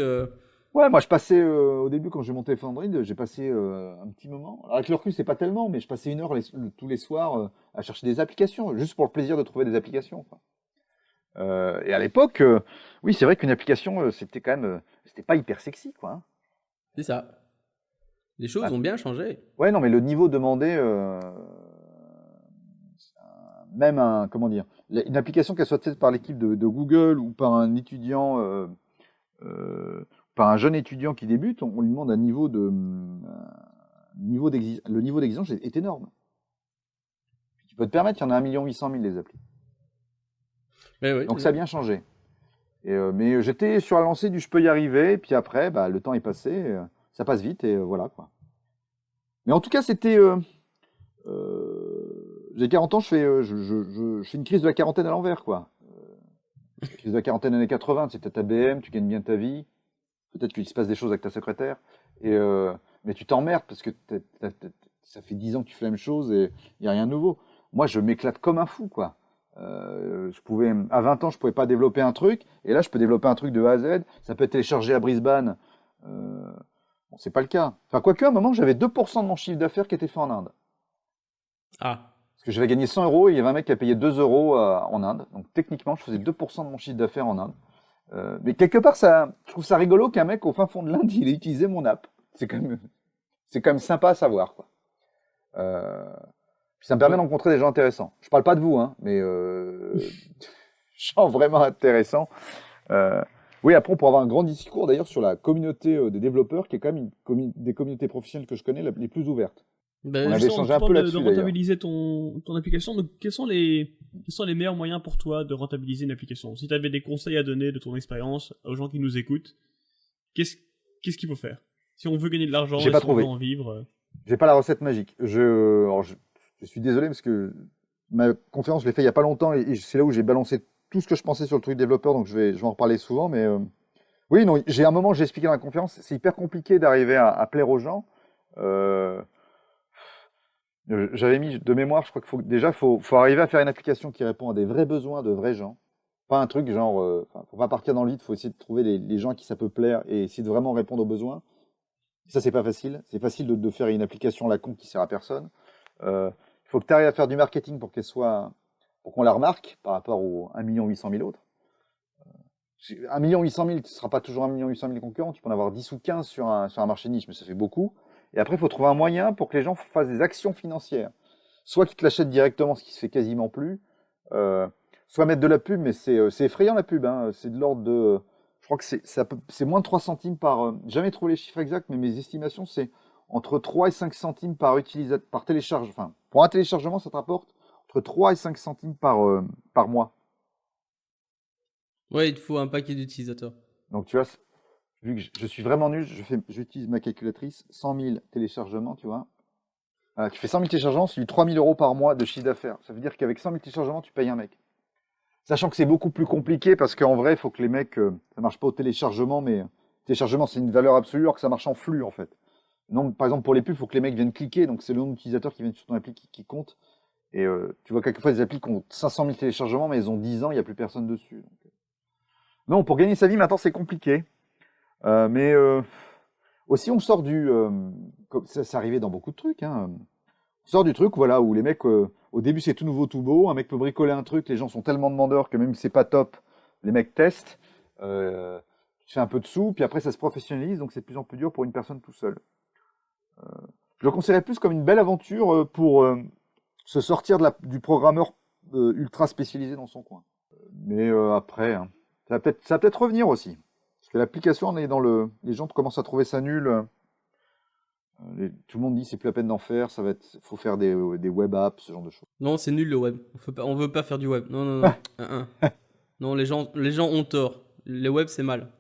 Ouais, moi je passais au début quand j'ai monté Android, j'ai passé un petit moment. Alors, avec le recul, c'est pas tellement, mais je passais 1 heure tous les soirs à chercher des applications, juste pour le plaisir de trouver des applications, quoi. Et à l'époque, oui, c'est vrai qu'une application, c'était quand même, c'était pas hyper sexy, quoi. Hein. C'est ça. Les choses ont bien changé. Ouais, non, mais le niveau demandé, même comment dire, une application qu'elle soit faite par l'équipe de Google ou par un étudiant. Par un jeune étudiant qui débute, on lui demande le niveau d'exigence est énorme. Tu peux te permettre, il y en a 1 800 000 les applis. Oui, donc ça a bien changé. Mais j'étais sur la lancée du je peux y arriver, et puis après, le temps est passé, ça passe vite, et voilà, quoi. Mais en tout cas, c'était... j'ai 40 ans, je fais une crise de la quarantaine à l'envers, quoi. Crise de la quarantaine années 80, c'est ta BM, tu gagnes bien ta vie. Peut-être qu'il se passe des choses avec ta secrétaire, mais tu t'emmerdes parce que ça fait 10 ans que tu fais la même chose et il n'y a rien de nouveau. moi, je m'éclate comme un fou, quoi. À 20 ans, je pouvais pas développer un truc, et là, je peux développer un truc de A à Z. Ça peut être téléchargé à Brisbane. Bon, c'est pas le cas. Enfin, quoique, à un moment, j'avais 2% de mon chiffre d'affaires qui était fait en Inde. Ah. Parce que j'avais gagné 100 euros, et il y avait un mec qui a payé 2 euros en Inde. Donc, techniquement, je faisais 2% de mon chiffre d'affaires en Inde. Mais quelque part, je trouve ça rigolo qu'un mec au fin fond de l'Inde, il ait utilisé mon app. C'est quand même sympa à savoir, quoi. Puis ça me permet de rencontrer des gens intéressants. Je parle pas de vous, hein, mais gens vraiment intéressants. Oui, après, on pourra avoir un grand discours d'ailleurs sur la communauté des développeurs, qui est quand même des communautés professionnelles que je connais les plus ouvertes. Ben, On avait Justement, échangé tu un peu parles de là-dessus d'ailleurs. rentabiliser ton application. Donc, quels sont les meilleurs moyens pour toi de rentabiliser une application? Si tu avais des conseils à donner de ton expérience aux gens qui nous écoutent, qu'est-ce qu'il faut faire? Si on veut gagner de l'argent J'ai et pas si on veut trouvé. en vivre. J'ai pas la recette magique. Alors, je suis désolé parce que ma conférence, je l'ai fait il y a pas longtemps et c'est là où j'ai balancé tout ce que je pensais sur le truc développeur, donc je vais en reparler souvent. Mais oui, non, j'ai un moment, j'ai expliqué dans la conférence, c'est hyper compliqué d'arriver à plaire aux gens. Euh, J'avais mis de mémoire, je crois qu'il faut arriver à faire une application qui répond à des vrais besoins de vrais gens. Pas un truc genre, faut pas partir dans le vide, faut essayer de trouver les gens à qui ça peut plaire et essayer de vraiment répondre aux besoins. Ça, c'est pas facile. C'est facile de faire une application à la con qui sert à personne. Il faut que tu arrives à faire du marketing pour pour qu'on la remarque par rapport aux 1 800 000 autres. 1 800 000, ce ne sera pas toujours 1 800 000 concurrents. Tu peux en avoir 10 ou 15 sur un marché niche, mais ça fait beaucoup. Et après, il faut trouver un moyen pour que les gens fassent des actions financières. Soit qu'ils te l'achètent directement, ce qui se fait quasiment plus. Soit mettre de la pub, mais c'est effrayant la pub. Hein. C'est de l'ordre de. Je crois que c'est moins de 3 centimes par. Jamais trouvé les chiffres exacts, mais mes estimations, c'est entre 3 et 5 centimes par télécharge. Enfin, pour un téléchargement, ça te rapporte entre 3 et 5 centimes par mois. Ouais, il te faut un paquet d'utilisateurs. Donc, tu vois, vu que je suis vraiment nul, j'utilise ma calculatrice, 100 000 téléchargements, tu vois. Voilà, tu fais 100 000 téléchargements, c'est du 3 000 euros par mois de chiffre d'affaires. Ça veut dire qu'avec 100 000 téléchargements, tu payes un mec. Sachant que c'est beaucoup plus compliqué parce qu'en vrai, il faut que les mecs, ça marche pas au téléchargement, mais téléchargement, c'est une valeur absolue alors que ça marche en flux, en fait. Non, par exemple, pour les pubs, il faut que les mecs viennent cliquer, donc c'est le nombre d'utilisateurs qui viennent sur ton appli qui compte. Et tu vois, quelquefois, des applis qui ont 500 000 téléchargements, mais elles ont 10 ans, il n'y a plus personne dessus. Donc. Non, pour gagner sa vie, maintenant, c'est compliqué. Mais aussi, on sort c'est arrivé dans beaucoup de trucs, hein. On sort du truc, voilà, où les mecs, au début, c'est tout nouveau, tout beau. Un mec peut bricoler un truc, les gens sont tellement demandeurs que même si c'est pas top, les mecs testent. Tu fais un peu de sous, puis après, ça se professionnalise, donc c'est de plus en plus dur pour une personne tout seul. Je le conseillerais plus comme une belle aventure pour se sortir du programmeur ultra spécialisé dans son coin. Mais après, hein, ça va peut-être revenir aussi. Parce que l'application, on est les gens commencent à trouver ça nul. Tout le monde dit c'est plus la peine d'en faire, faut faire des web apps, ce genre de choses. Non, c'est nul le web. On veut pas faire du web. Non, non, non. Non, les gens ont tort. Le web, c'est mal.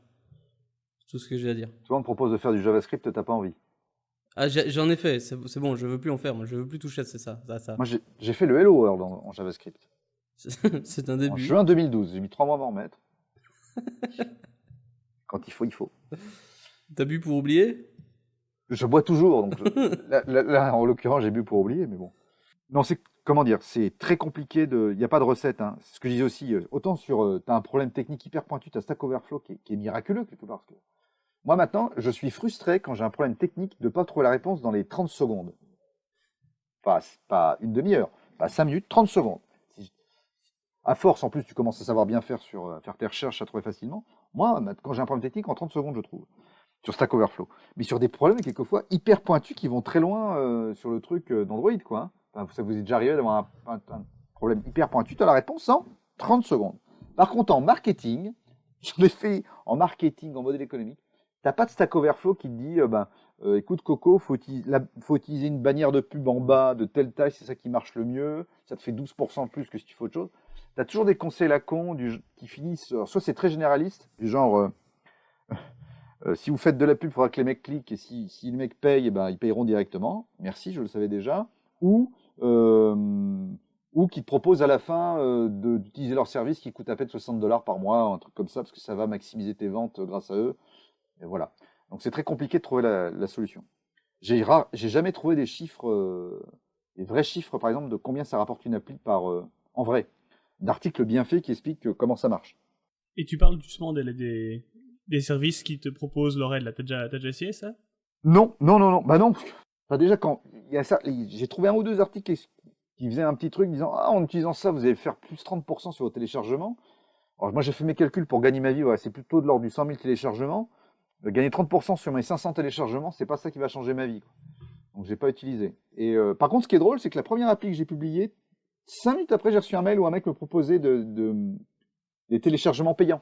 C'est tout ce que j'ai à dire. Souvent on te propose de faire du JavaScript, t'as pas envie. Ah, j'en ai fait. C'est bon, je veux plus en faire. Moi, je veux plus toucher à ça. Moi j'ai fait le Hello World en JavaScript. C'est un En début. juin 2012, j'ai mis 3 mois à m'en remettre. Quand il faut. T'as bu pour oublier? Je bois toujours, donc là, en l'occurrence, j'ai bu pour oublier, mais bon. Non, comment dire, c'est très compliqué il n'y a pas de recette, hein. C'est ce que je disais aussi, autant t'as un problème technique hyper pointu, t'as Stack Overflow qui est miraculeux quelque part. Parce que moi maintenant, je suis frustré quand j'ai un problème technique de ne pas trouver la réponse dans les 30 secondes. Pas une demi-heure, pas 5 minutes, 30 secondes. À force, en plus, tu commences à savoir bien faire tes recherches, à trouver facilement. Moi, quand j'ai un problème technique, en 30 secondes, je trouve. Sur Stack Overflow. Mais sur des problèmes, quelquefois, hyper pointus qui vont très loin sur le truc d'Android, quoi. Hein. Enfin, ça vous est déjà arrivé d'avoir un problème hyper pointu, tu as la réponse en 30 secondes. Par contre, en marketing, j'en ai fait en marketing, en modèle économique, t'as pas de Stack Overflow qui te dit, écoute Coco, faut utiliser une bannière de pub en bas de telle taille, c'est ça qui marche le mieux, ça te fait 12% de plus que si tu fais autre chose. T'as toujours des conseils à con qui finissent, soit c'est très généraliste, du genre... si vous faites de la pub, il faudra que les mecs cliquent, et si les mecs payent, ils payeront directement. Merci, je le savais déjà. Ou qui te proposent à la fin d'utiliser leur service qui coûte à peine $60 par mois, un truc comme ça, parce que ça va maximiser tes ventes grâce à eux. Et voilà. Donc c'est très compliqué de trouver la solution. J'ai jamais trouvé des chiffres des vrais chiffres, par exemple, de combien ça rapporte une appli en vrai, d'articles bien faits qui expliquent comment ça marche. Et tu parles justement des services qui te proposent leur aide, là. T'as déjà essayé ça? Non. Bah non. Enfin, déjà, quand il y a ça, j'ai trouvé 1 ou 2 articles qui faisaient un petit truc disant en utilisant ça, vous allez faire plus 30% sur vos téléchargements. Alors, moi, j'ai fait mes calculs pour gagner ma vie. Ouais, c'est plutôt de l'ordre du 100 000 téléchargements. Gagner 30% sur mes 500 téléchargements, c'est pas ça qui va changer ma vie, quoi. Donc, j'ai pas utilisé. Et par contre, ce qui est drôle, c'est que la première appli que j'ai publiée, 5 minutes après, j'ai reçu un mail où un mec me proposait des téléchargements payants.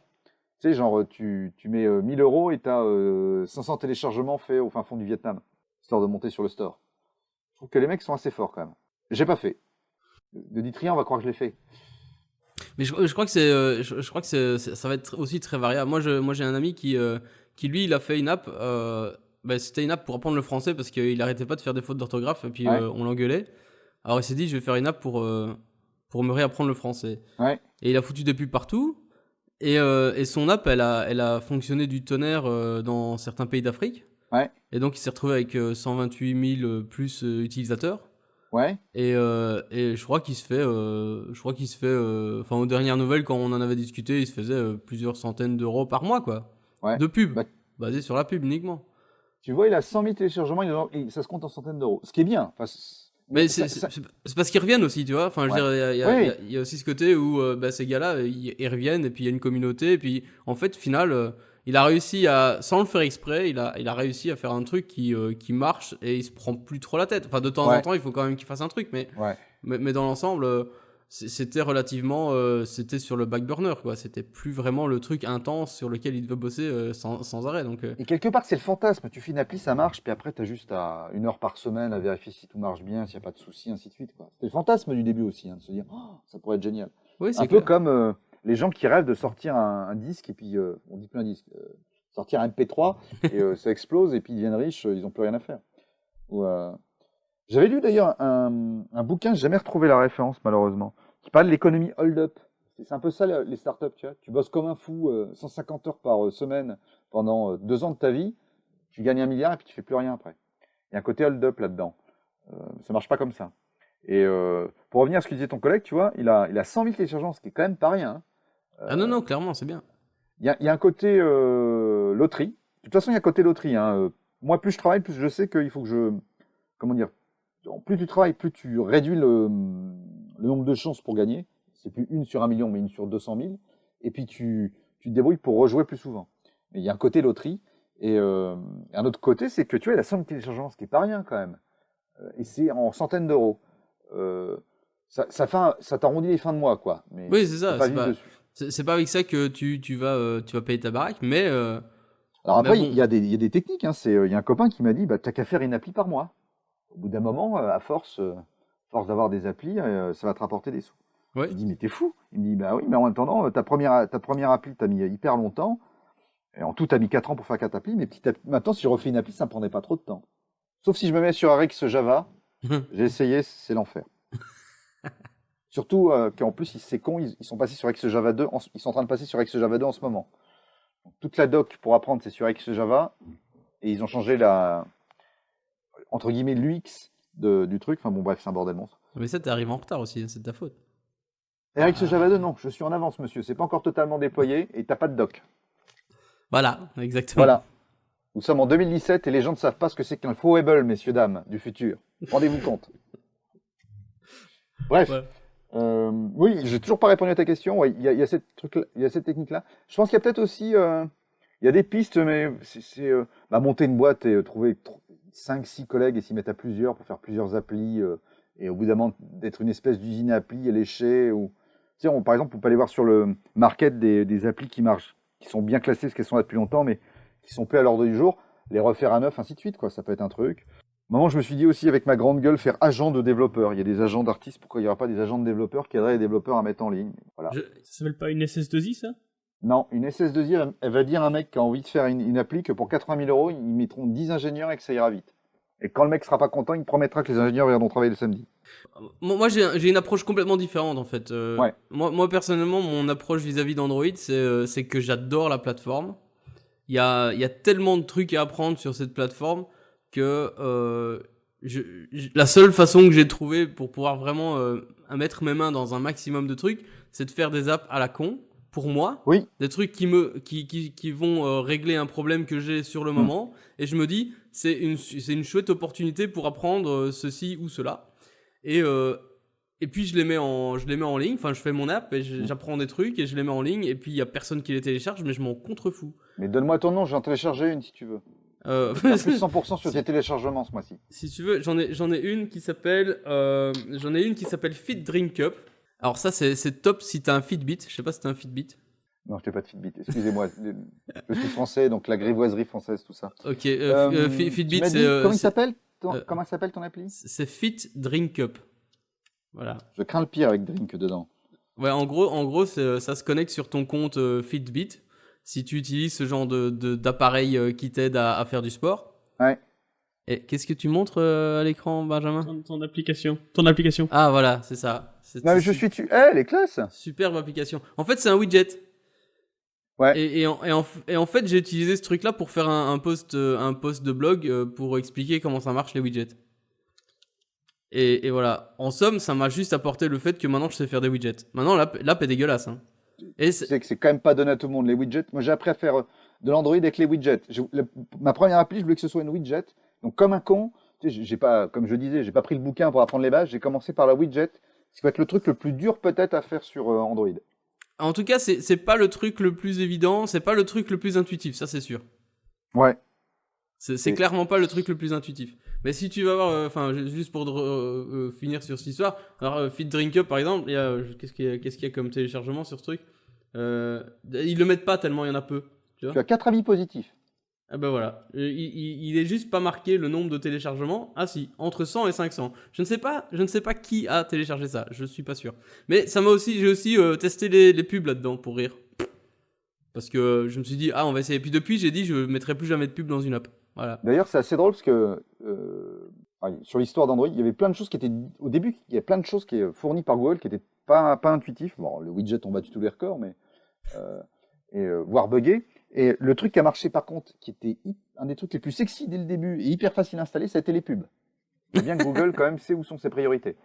Tu sais, genre, tu mets 1 000 € et tu as 500 téléchargements faits au fin fond du Vietnam, histoire de monter sur le store. Je trouve que les mecs sont assez forts quand même. J'ai pas fait. Ne dites rien, on va croire que je l'ai fait. Mais je crois que ça va être aussi très variable. Moi j'ai un ami qui lui, il a fait une app. C'était une app pour apprendre le français parce qu'il arrêtait pas de faire des fautes d'orthographe et puis Ouais. on l'engueulait. Alors il s'est dit, je vais faire une app pour me réapprendre le français. Ouais. Et il a foutu des pubs partout. Et son app, elle a fonctionné du tonnerre dans certains pays d'Afrique. Ouais. Et donc il s'est retrouvé avec 128 000 plus utilisateurs. Ouais. Et je crois qu'il se fait, enfin aux dernières nouvelles quand on en avait discuté, il se faisait plusieurs centaines d'euros par mois, quoi. Ouais. De pub, Bah, basé sur la pub uniquement. tu vois, il a 100 000 téléchargements, ça se compte en centaines d'euros. Ce qui est bien. Enfin, Mais ça- c'est parce qu'ils reviennent aussi, tu vois. Enfin, je veux Ouais. dire, Oui. il y a aussi ce côté où ces gars-là, ils reviennent et puis il y a une communauté. Et puis, en fait, au final, il a réussi sans le faire exprès, il a réussi à faire un truc qui marche et il se prend plus trop la tête. Enfin, de temps en Ouais. temps, il faut quand même qu'il fasse un truc. Mais Ouais. dans l'ensemble, c'était relativement, c'était sur le back burner, quoi. C'était plus vraiment le truc intense sur lequel il devait bosser sans arrêt. Donc, Et quelque part, c'est le fantasme. Tu fais une appli, ça marche, puis après, tu as juste 1 heure par semaine à vérifier si tout marche bien, s'il n'y a pas de soucis, ainsi de suite, quoi. C'était le fantasme du début aussi, hein, de se dire, oh, ça pourrait être génial. oui, c'est Un clair. peu comme les gens qui rêvent de sortir un disque, et puis, on dit plus un disque, sortir un MP3, et ça explose, et puis ils deviennent riches, ils n'ont plus rien à faire. J'avais lu d'ailleurs un bouquin, j'ai jamais retrouvé la référence, malheureusement, qui parle de l'économie hold-up. C'est un peu ça, les startups, tu vois. Tu bosses comme un fou, 150 heures par semaine pendant 2 ans de ta vie, tu gagnes 1 milliard et puis tu fais plus rien après. Il y a un côté hold-up là-dedans. Ça marche pas comme ça. Et pour revenir à ce que disait ton collègue, tu vois, il a 100 000 téléchargements, ce qui est quand même pas rien, hein. Ah non, clairement, c'est bien. Il y a un côté loterie. De toute façon, il y a un côté loterie, hein. Moi, plus je travaille, plus je sais qu'il faut que je... Comment dire? Plus tu travailles, plus tu réduis le nombre de chances pour gagner. C'est plus 1 sur 1 million, mais 1 sur 200 000. Et puis tu te débrouilles pour rejouer plus souvent. Mais il y a un côté loterie. Et un autre côté, c'est que tu vois, il a 100 000 téléchargements, ce qui est pas rien quand même. Et c'est en centaines d'euros. Ça t'arrondit les fins de mois, quoi. Mais Oui, c'est ça. faut pas vivre dessus. C'est pas avec ça que tu vas payer ta baraque, mais Alors après, bon. il y a des techniques, hein. Il y a un copain qui m'a dit, bah, t'as qu'à faire une appli par mois. Au bout d'un moment, à force d'avoir des applis, ça va te rapporter des sous. Ouais. Je dis, mais t'es fou. Il me dit, bah oui, mais en attendant, ta première appli, t'as mis hyper longtemps. Et en tout, t'as mis 4 ans pour faire 4 applis. Mais maintenant, si je refais une appli, ça me prendrait pas trop de temps. Sauf si je me mets sur Rx Java. J'ai essayé, c'est l'enfer. Surtout qu'en plus, c'est con, ils sont passés sur XJava 2. Ils sont en train de passer sur XJava 2 en ce moment. Donc, toute la doc pour apprendre, c'est sur XJava. Et ils ont changé entre guillemets, l'UX du truc. Enfin bon, bref, c'est un bordel monstre. Mais ça, t'es arrivé en retard aussi, c'est de ta faute. Et XJava 2, non, je suis en avance, monsieur. C'est pas encore totalement déployé et t'as pas de doc. Voilà, exactement. Voilà. Nous sommes en 2017 et les gens ne savent pas ce que c'est qu'un Foreable, messieurs, dames, du futur. Rendez-vous compte. Bref. Ouais. Oui, j'ai toujours pas répondu à ta question. Ouais, il y a cette technique-là. Je pense qu'il y a peut-être aussi, il y a des pistes, mais c'est monter une boîte et trouver 5-6 collègues et s'y mettre à plusieurs pour faire plusieurs applis et au bout d'un moment d'être une espèce d'usine à applis léchée. Ou, tu sais, par exemple, on peut aller voir sur le market des applis qui marchent, qui sont bien classées parce qu'elles sont là depuis longtemps, mais qui sont plus à l'ordre du jour, les refaire à neuf, ainsi de suite, quoi. Ça peut être un truc. Moment, je me suis dit aussi avec ma grande gueule faire agent de développeur. Il y a des agents d'artistes, pourquoi il n'y aura pas des agents de développeurs qui aideraient les développeurs à mettre en ligne? Voilà. Ça s'appelle pas une SS2I, ça? Non, une SS2I, elle va dire à un mec qui a envie de faire une appli que pour 80 000 €, ils mettront 10 ingénieurs et que ça ira vite. Et quand le mec sera pas content, il promettra que les ingénieurs viendront travailler le samedi. Moi j'ai une approche complètement différente en fait. Ouais. Moi personnellement, mon approche vis-à-vis d'Android, c'est que j'adore la plateforme. Il y a tellement de trucs à apprendre sur cette plateforme que la seule façon que j'ai trouvé pour pouvoir vraiment mettre mes mains dans un maximum de trucs, c'est de faire des apps à la con, pour moi. Oui. Des trucs qui vont régler un problème que j'ai sur le moment. Et je me dis, c'est une chouette opportunité pour apprendre ceci ou cela. Et puis je les mets en ligne. Enfin, je fais mon app et j'apprends des trucs et je les mets en ligne. Et puis il y a personne qui les télécharge, mais je m'en contrefous. Mais donne-moi ton nom, je vais en télécharger une si tu veux. Plus 100% sur tes téléchargements ce mois-ci. Si tu veux, j'en ai une qui s'appelle Fit Drink Cup. Alors ça c'est top si t'as un Fitbit. Je sais pas si t'as un Fitbit. Non, je n'ai pas de Fitbit. Excusez-moi, je suis français, donc la grivoiserie française, tout ça. Ok. Fitbit, c'est. Comment il s'appelle comment s'appelle ton appli? C'est Fit Drink Cup. Voilà. Je crains le pire avec Drink dedans. Ouais, en gros, ça se connecte sur ton compte Fitbit. Si tu utilises ce genre d'appareil qui t'aide à faire du sport. Ouais. Et qu'est-ce que tu montres à l'écran, Benjamin? Ton application. Ah, voilà, c'est ça. Non, mais je suis tu. Elle est classe. Superbe application. En fait, c'est un widget. Ouais. Et en fait, j'ai utilisé ce truc-là pour faire un post de blog pour expliquer comment ça marche les widgets. Et voilà. En somme, ça m'a juste apporté le fait que maintenant je sais faire des widgets. Maintenant, l'app est dégueulasse. Hein. Tu sais que c'est quand même pas donné à tout le monde les widgets. Moi, j'ai appris à faire de l'Android avec les widgets. Ma première appli, je voulais que ce soit une widget. Donc, comme un con, tu sais, j'ai pas, comme je disais, j'ai pas pris le bouquin pour apprendre les bases. J'ai commencé par la widget, ce qui va être le truc le plus dur peut-être à faire sur Android. En tout cas, c'est pas le truc le plus évident, c'est pas le truc le plus intuitif, ça c'est sûr. Ouais. C'est clairement pas le truc le plus intuitif. Mais si tu vas voir, enfin, juste pour finir sur cette histoire, alors Fit Drink Up par exemple, qu'est-ce qu'il y a comme téléchargement sur ce truc? Ils le mettent pas tellement il y en a peu. Tu as 4 avis positifs. Ah ben voilà, il est juste pas marqué le nombre de téléchargements. Ah si, entre 100 et 500. Je ne sais pas qui a téléchargé ça, je suis pas sûr. Mais j'ai aussi testé les pubs là-dedans pour rire. Parce que je me suis dit, on va essayer. Et puis depuis, j'ai dit, je mettrai plus jamais de pub dans une app. Voilà. D'ailleurs, c'est assez drôle parce que sur l'histoire d'Android, il y avait plein de choses qui étaient, au début, il y a plein de choses qui étaient fournies par Google qui n'étaient pas intuitives. Bon, le widget, on battu tous les records, mais voire buggé. Et le truc qui a marché par contre, qui était un des trucs les plus sexy dès le début et hyper facile à installer, ça a été les pubs. C'est bien que Google quand même sait où sont ses priorités.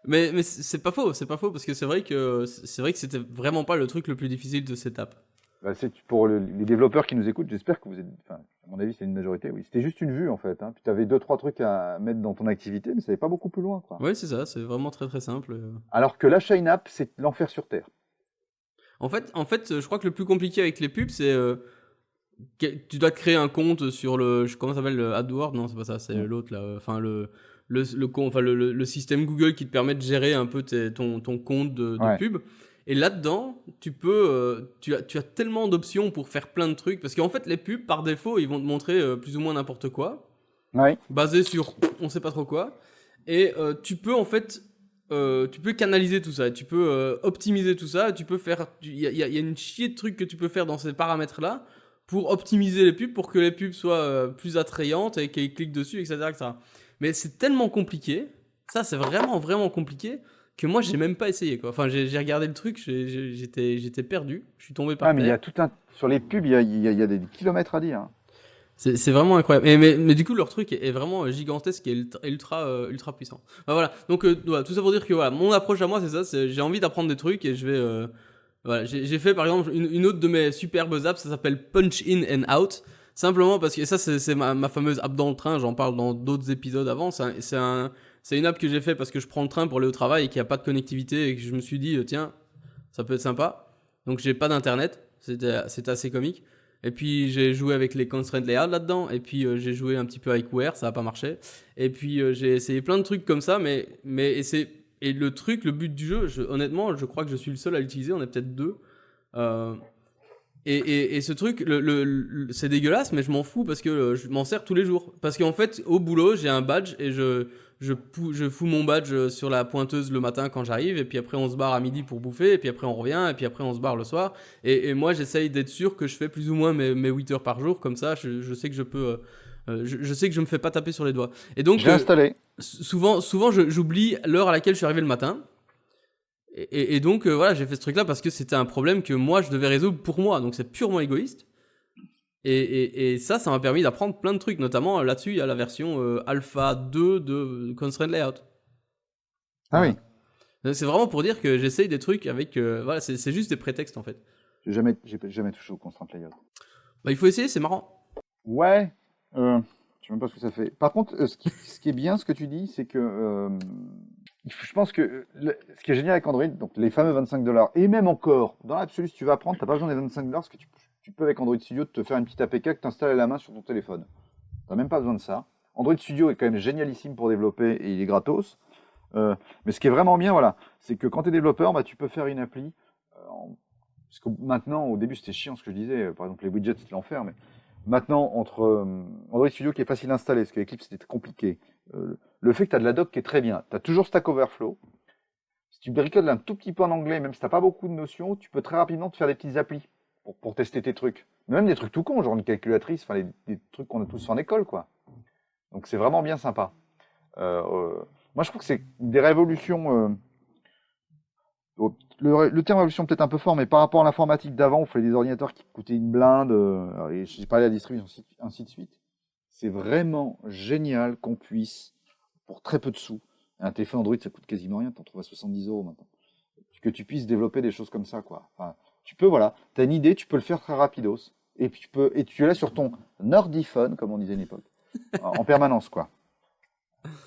Mais c'est pas faux, parce que c'est vrai que c'était vraiment pas le truc le plus difficile de cette app. Bah, c'est pour les développeurs qui nous écoutent, j'espère que vous êtes, enfin, à mon avis, c'est une majorité, oui. C'était juste une vue en fait, hein. Puis tu avais 2-3 trucs à mettre dans ton activité, mais ça n'allait pas beaucoup plus loin, quoi. Ouais, c'est ça, c'est vraiment très très simple. Alors que l'achat in app, c'est l'enfer sur terre. En fait, je crois que le plus compliqué avec les pubs, c'est tu dois te créer un compte sur comment ça s'appelle, AdWords? Non, c'est pas ça, c'est l'autre là. Enfin le système Google qui te permet de gérer un peu ton compte de pub. Et là-dedans, tu as tellement d'options pour faire plein de trucs, parce qu'en fait les pubs par défaut, ils vont te montrer plus ou moins n'importe quoi, basé sur on sait pas trop quoi. Et tu peux en fait tu peux canaliser tout ça, tu peux optimiser tout ça, tu peux faire, il y a une chier de trucs que tu peux faire dans ces paramètres-là pour optimiser les pubs, pour que les pubs soient plus attrayantes et qu'ils cliquent dessus, etc., etc. Mais c'est tellement compliqué, ça c'est vraiment vraiment compliqué, que moi j'ai même pas essayé, quoi. Enfin j'ai regardé le truc, j'étais perdu, je suis tombé par terre. Mais il y a sur les pubs, il y a des kilomètres à dire. C'est vraiment incroyable. Mais du coup, leur truc est vraiment gigantesque et ultra puissant. Bah, voilà. Donc, voilà, tout ça pour dire que voilà, mon approche à moi, c'est ça. J'ai envie d'apprendre des trucs et je vais. Voilà, j'ai fait par exemple une autre de mes superbes apps, ça s'appelle Punch In and Out. Simplement parce que ça, c'est ma fameuse app dans le train. J'en parle dans d'autres épisodes avant. C'est une app que j'ai fait parce que je prends le train pour aller au travail et qu'il n'y a pas de connectivité et que je me suis dit, tiens, ça peut être sympa. Donc, j'ai pas d'internet. C'était assez comique. Et puis j'ai joué avec les constraint layout là-dedans, et puis j'ai joué un petit peu avec Wear, ça n'a pas marché. Et puis j'ai essayé plein de trucs comme ça, mais le but du jeu, honnêtement, je crois que je suis le seul à l'utiliser, on est peut-être deux. Et ce truc, c'est dégueulasse, mais je m'en fous parce que je m'en sers tous les jours. Parce qu'en fait, au boulot, j'ai un badge et je fous mon badge sur la pointeuse le matin quand j'arrive, et puis après on se barre à midi pour bouffer, et puis après on revient, et puis après on se barre le soir. Et moi, j'essaye d'être sûr que je fais plus ou moins mes 8 heures par jour, comme ça, je sais que je peux... je sais que je me fais pas taper sur les doigts. Et donc, j'ai installé. Souvent, j'oublie l'heure à laquelle je suis arrivé le matin. Et donc, voilà, j'ai fait ce truc-là parce que c'était un problème que moi, je devais résoudre pour moi. Donc, c'est purement égoïste. Et ça m'a permis d'apprendre plein de trucs. Notamment, là-dessus, il y a la version Alpha 2 de Constraint Layout. Ah Voilà. oui, Donc, c'est vraiment pour dire que j'essaye des trucs avec... voilà, c'est juste des prétextes, en fait. j'ai jamais touché au Constraint Layout. Bah, il faut essayer, c'est marrant. Ouais, je sais même pas ce que ça fait. Par contre, ce qui est bien, ce que tu dis, c'est que je pense que ce qui est génial avec Android, donc les fameux $25, et même encore, dans l'absolu, si tu veux apprendre, t'as pas besoin des $25, parce que tu peux avec Android Studio te faire une petite APK que t'installes à la main sur ton téléphone. T'as même pas besoin de ça. Android Studio est quand même génialissime pour développer et il est gratos. Mais ce qui est vraiment bien, voilà, c'est que quand tu es développeur, bah, tu peux faire une appli. Parce que maintenant, au début, c'était chiant ce que je disais. Par exemple, les widgets, c'était l'enfer. Mais maintenant, entre Android Studio qui est facile à installer, parce qu'Eclipse c'était compliqué, le fait que tu as de la doc qui est très bien, tu as toujours Stack Overflow. Si tu bricoles un tout petit peu en anglais, même si tu n'as pas beaucoup de notions, tu peux très rapidement te faire des petites applis pour tester tes trucs. Mais même des trucs tout cons, genre une calculatrice, enfin des trucs qu'on a tous fait en école, quoi. Donc c'est vraiment bien sympa. Moi, je trouve que c'est des révolutions. Le terme révolution peut-être un peu fort, mais par rapport à l'informatique d'avant, on fait des ordinateurs qui coûtaient une blinde, et j'ai parlé de la distribution, ainsi de suite. C'est vraiment génial qu'on puisse, pour très peu de sous, un téléphone Android, ça coûte quasiment rien, t'en trouves à 70 € maintenant, que tu puisses développer des choses comme ça, quoi. Enfin, tu peux, voilà, t'as une idée, tu peux le faire très rapidos, et puis tu es là sur ton Nordiphone, comme on disait à une époque, en permanence, quoi.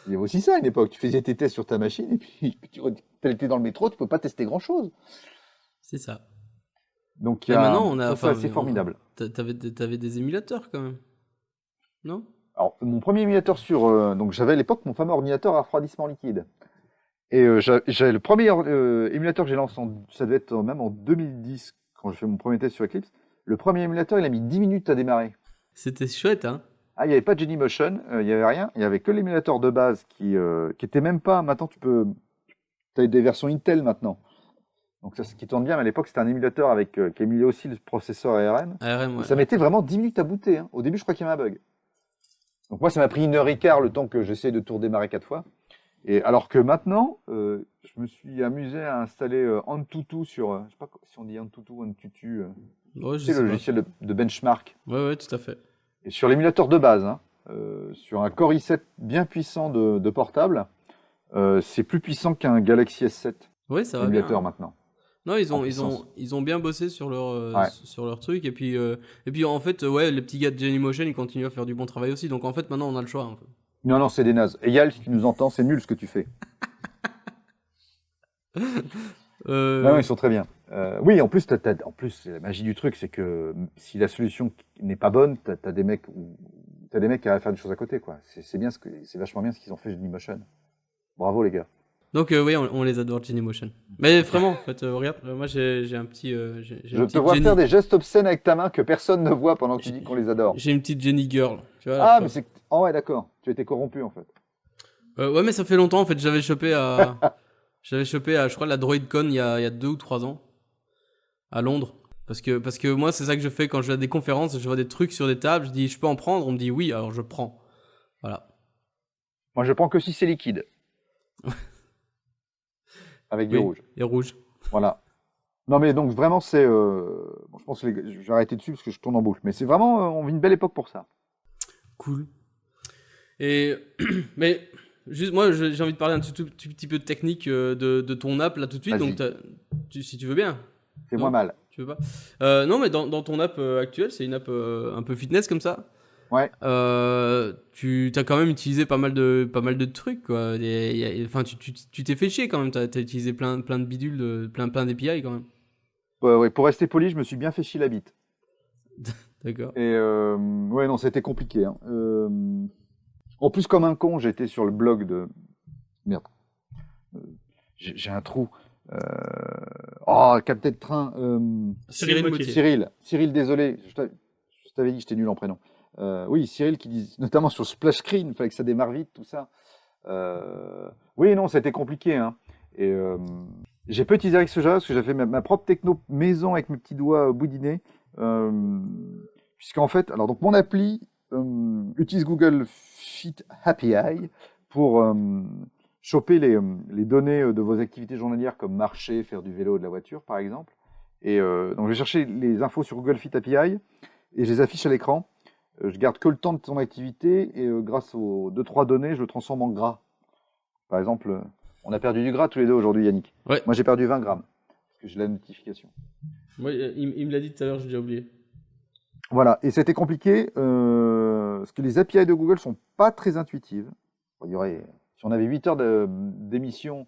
Il y avait aussi ça à une époque. Tu faisais tes tests sur ta machine et puis tu étais dans le métro, tu peux pas tester grand chose. C'est ça. Donc Et maintenant, on a... ça, c'est assez formidable. T'avais des émulateurs, quand même. Non? Alors, mon premier émulateur donc j'avais à l'époque mon fameux ordinateur à refroidissement liquide. Et j'avais le premier émulateur que j'ai lancé, ça devait être même en 2010, quand j'ai fait mon premier test sur Eclipse. Le premier émulateur, il a mis 10 minutes à démarrer. C'était chouette, hein? Ah, il n'y avait pas de Genymotion, il n'y avait rien. Il n'y avait que l'émulateur de base qui était même pas. Maintenant, tu as des versions Intel maintenant. Donc, ça, ce qui tourne bien, mais à l'époque, c'était un émulateur qui émulait aussi le processeur ARM. ARM, ouais. Et ça mettait vraiment 10 minutes à booter. Hein. Au début, je crois qu'il y avait un bug. Donc, moi, ça m'a pris 1h15 le temps que j'essaie de tout redémarrer 4 fois. Et alors que maintenant, je me suis amusé à installer Antutu sur. Je sais pas si on dit Antutu ou Antutu. Ouais, C'est le logiciel de benchmark. Ouais, tout à fait. Et sur l'émulateur de base, hein, sur un Core i7 bien puissant de portable, c'est plus puissant qu'un Galaxy S7. Ouais, ça va bien. L'émulateur maintenant. Non, ils ont bien bossé sur leur truc. Et puis en fait, ouais, les petits gars de Genymotion, ils continuent à faire du bon travail aussi. Donc en fait, maintenant, on a le choix un peu. Non, c'est des nazes. Et Yal, si tu nous entends, c'est nul ce que tu fais. Non, ils sont très bien. Oui, en plus, la magie du truc, c'est que si la solution n'est pas bonne, t'as des mecs qui arrivent à faire des choses à côté, quoi. C'est vachement bien ce qu'ils ont fait Genymotion. Bravo les gars. Donc oui, on les adore Genymotion. Mais vraiment, en fait, regarde, moi j'ai un petit. Je te vois faire des gestes obscènes avec ta main que personne ne voit pendant que tu dis qu'on les adore. J'ai une petite Jenny Girl. Tu vois, ah, mais c'est. Oh ouais, d'accord. Tu as été corrompu en fait. Ouais, mais ça fait longtemps en fait. J'avais chopé à, je crois, la DroidCon il y a 2 ou 3 ans à Londres. Parce que moi, c'est ça que je fais quand je vais à des conférences. Je vois des trucs sur des tables. Je dis, je peux en prendre. On me dit oui, alors je prends. Voilà. Moi, je prends que si c'est liquide. Avec du rouge. Et rouge. Voilà. Non, mais donc vraiment, c'est. Bon, je pense que je vais arrêter dessus parce que je tourne en boucle. Mais c'est vraiment. On vit une belle époque pour ça. Cool. Et. Mais. Juste, moi, j'ai envie de parler un tout petit peu de technique de ton app là tout de suite. Vas-y. Donc, si tu veux bien. Fais-moi mal. Tu veux pas non, mais dans ton app actuelle, c'est une app un peu fitness comme ça. Ouais. Tu as quand même utilisé pas mal de trucs, quoi. Enfin, tu t'es fait chier quand même. T'as utilisé plein de bidules, plein d'API quand même. Ouais, pour rester poli, je me suis bien fait chier la bite. D'accord. Et ouais, non, c'était compliqué. Hein. En plus, comme un con, j'étais sur le blog de. Merde. J'ai un trou. Capitaine de train. Cyril, désolé. Je t'avais dit que j'étais nul en prénom. Oui, Cyril qui dit, notamment sur Splash Screen, il fallait que ça démarre vite, tout ça. Oui, non, c'était compliqué. Hein. Et j'ai peu utilisé avec ce Java parce que j'avais fait ma propre techno maison avec mes petits doigts boudinés. Puisqu'en fait, alors donc mon appli utilise Google Fit API pour choper les données de vos activités journalières comme marcher, faire du vélo ou de la voiture par exemple. Et donc j'ai cherché les infos sur Google Fit API. et je les affiche à l'écran. Je garde que le temps de ton activité et grâce aux 2-3 données, je le transforme en gras. Par exemple, on a perdu du gras tous les deux aujourd'hui, Yannick. Ouais. Moi, j'ai perdu 20 grammes parce que j'ai la notification. Moi, il me l'a dit tout à l'heure, j'ai déjà oublié. Voilà, et c'était compliqué parce que les API de Google sont pas très intuitives. Bon, si on avait 8 heures d'émission,